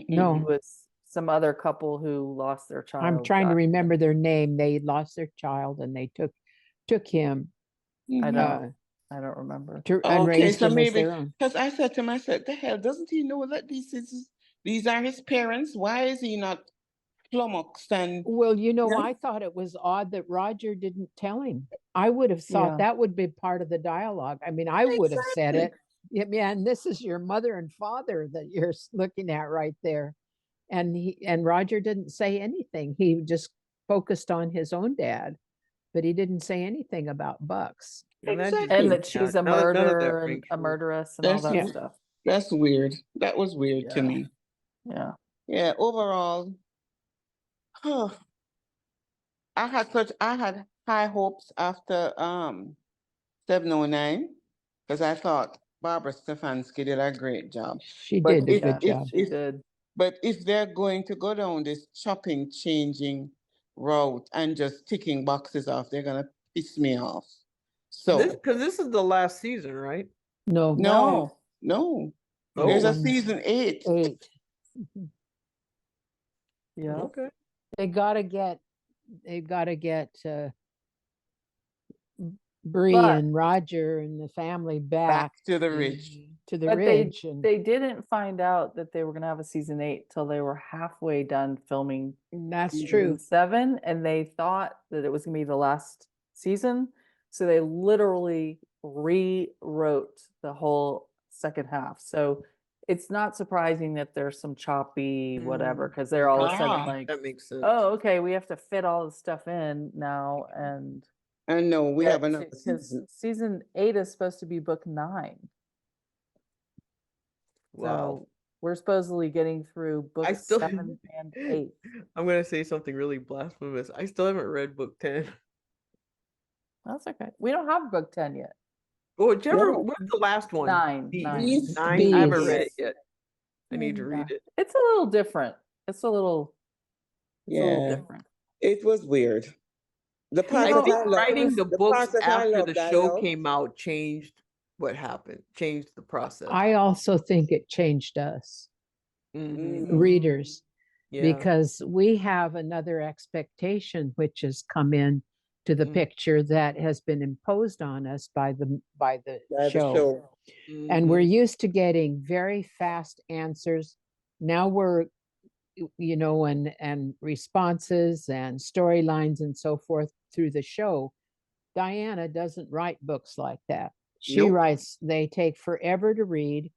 No. He was some other couple who lost their child. I'm trying to got him. remember their name. They lost their child and they took him I Mhm. don't. I don't remember. and Okay, raised so him as maybe their own. because I said to myself, the hell, doesn't he know that these are his parents? Why is he not flummoxed and Well, Yeah. I thought it was odd that Roger didn't tell him. I would have thought Yeah. that would be part of the dialogue. I mean, I would have said it. Exactly. Yeah, man, this is your mother and father that you're looking at right there. And Roger didn't say anything. He just focused on his own dad, but he didn't say anything about Bucks. And that just Exactly. And didn't- that she's yeah, a none of that murderer and rings a true. murderess and all That's that it. stuff. That's weird. That was weird to Yeah. me. Yeah. Yeah, overall, I had high hopes after 709 because I thought Barbara Stefanski did a great job. She But did a if- good if- job. She did. But if they're going to go down this chopping, changing route and just ticking boxes off, they're gonna piss me off. So Because this is the last season, right? No, no, there's a Oh. season 8. 8. Yeah. Okay. They've got to get Bree But- and Roger and the family back Back to the ridge. to the But ridge. And they didn't find out that they were gonna have a season 8 till they were halfway done filming that's season true. 7, and they thought that it was gonna be the last season, so they literally rewrote the whole second half. So it's not surprising that there's some choppy whatever, because they're all of a sudden Ah. like, That makes sense. oh, okay, we have to fit all the stuff in now, and And no, we have Yeah, another because season. season 8 is supposed to be book 9. Wow. So we're supposedly getting through book I still 7 and 8. I'm gonna say something really blasphemous. I still haven't read book 10. That's okay. We don't have book 10 yet. Or whichever, No. what's the last one? 9. Bees. 9. Bees. 9. I haven't Bees. read it yet. I need to Yeah. read it. It's a little different. It's a little Yeah, different. it was weird. The part I that think I loved, writing the the books part that I after loved, the I show loved. came out changed what happened, changed the process. I also think it changed us Mhm. readers Yeah. because we have another expectation which has come in to the Mm. picture that has been imposed on us by the By the show. show. And we're Mhm. used to getting very fast answers now we're, you know, and responses and storylines and so forth through the show. Diana doesn't write books like that. She Nope. writes, they take forever to read,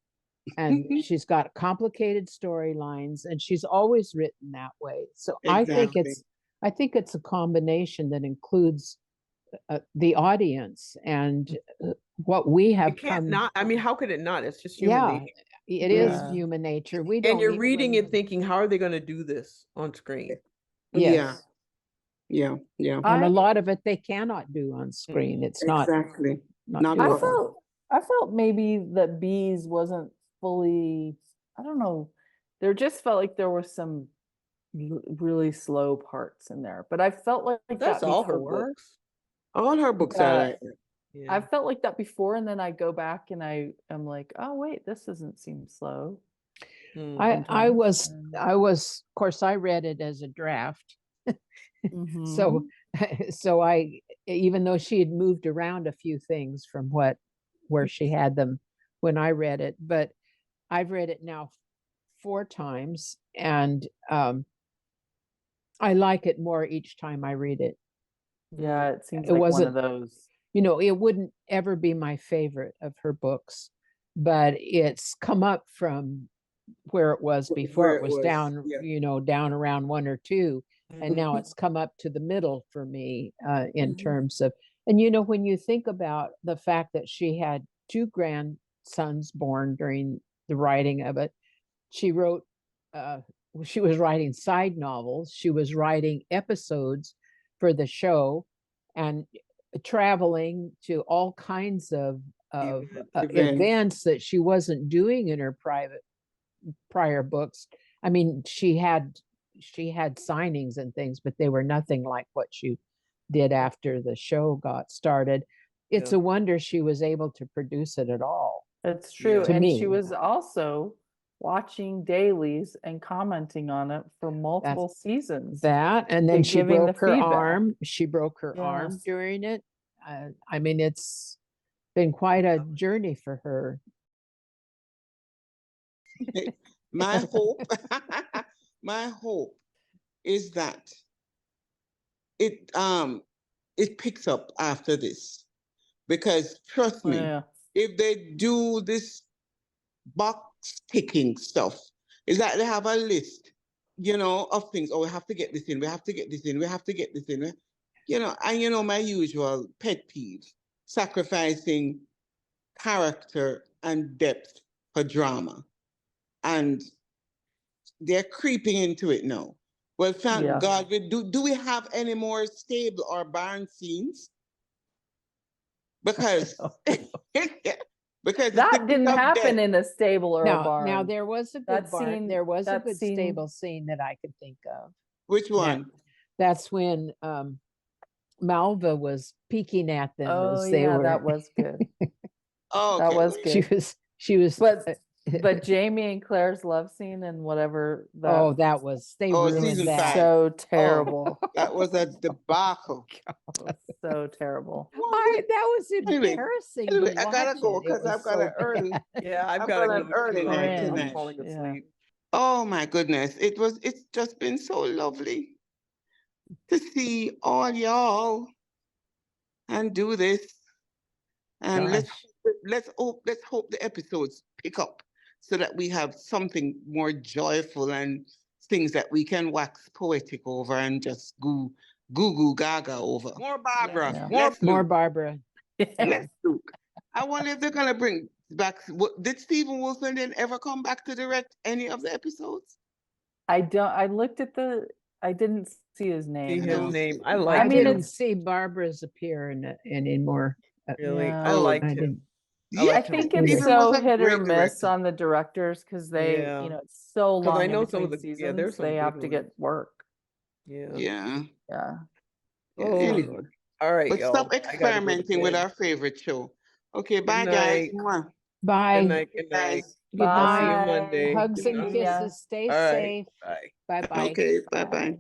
and she's got complicated storylines, and she's always written that way. So Exactly. I think it's a combination that includes the audience and what we have It can't come. not. I mean, how could it not? It's just human Yeah, nature. it is Yeah. human nature. We And don't you're even- reading it thinking, how are they going to do this on screen? Yes. Yeah. And I- a lot of it they cannot do on screen. It's not Exactly. not Not I at doable. all. I felt maybe that Bees wasn't fully, I don't know. There just felt like there were some really slow parts in there. But I felt like That's that all her before. books. All her books are like that. Yeah. I felt like that before, and then I go back and I am like, oh wait, this doesn't seem slow. Hmm. I sometimes, was and- of course I read it as a draft. So so I, even though she had moved around a few things from where she had them when I read it, but I've read it now 4 times, and I like it more each time I read it. yeah, it seems It like one wasn't- of those. You know, it wouldn't ever be my favorite of her books, but it's come up from where it was before. Where It it was was, down, yeah. you know, down around 1 or 2, and now Mhm. it's come up to the middle for me in Mhm. terms of, and you know, when you think about the fact that she had 2 grandsons born during the writing of it, she wrote, she was writing side novels, she was writing episodes for the show, and traveling to all kinds of events that she wasn't doing in her prior books. I mean, she had signings and things, but they were nothing like what she did after the show got started. It's Yeah. a wonder she was able to produce it at all. It's true. To And me. she was also watching dailies and commenting on it for multiple seasons. That, and then and she giving the broke her feedback. arm. She broke her arm Yes. during it. I mean, it's been quite a journey for her. My hope, my hope is that it picks up after this, because trust me, Yeah. if they do this box ticking stuff, is that they have a list, you know, of things. Oh, we have to get this in. We have to get this in. We have to get this in. You know, and you know my usual pet peeve: sacrificing character and depth for drama. And they're creeping into it now. Well, thank Yeah. God. Do we have any more stable or barn scenes? Because because That didn't happen in a stable or a Now barn. there was a good That barn. scene- There was a that good scene- stable scene that I could think of. Which one? That's when Malva was peeking at them Oh as they yeah, were. that was good. Oh, That okay. was good. She was. But Jamie and Claire's love scene and whatever that Oh, that was, they Oh, ruined season that. 5. so terrible. That was a debacle. So terrible. That was Anyway, embarrassing. Anyway, to I gotta watch go it. It because was I've got so an early. bad. Yeah, I've I've got to got go an to early too. night I'm tonight. falling Yeah. asleep. Oh my goodness. It's just been so lovely to see all y'all and do this. And let's hope the episodes pick up so that we have something more joyful and things that we can wax poetic over and just goo gaga over. More Barbara. Yeah. More Barbara. Less Luke. I wonder if they're gonna bring back. Did Stephen Wilson then ever come back to direct any of the episodes? I didn't see his See name. his No. name. I I like mean, him. didn't see Barbara's appear anymore. Really, Yeah. I liked I him. didn't. I Yeah, liked I him. think Stephen it's Stephen was so a hit or great miss director. on the directors because they, Yeah. you know, it's so 'Cause long I in know some of between the- yeah, there's seasons. some They good have to ones. get work. Yeah. Yeah. Yeah. Oh, Anyway. Lord. All right, But y'all. stop I gotta go to experimenting with bed. our favorite show. Okay, bye Good guys. night. Mwah. Bye. Good night. Good night. Good I'll see you night. Monday. Hugs and See ya. kisses. Stay All right. safe. Bye. Bye bye. Okay, bye bye.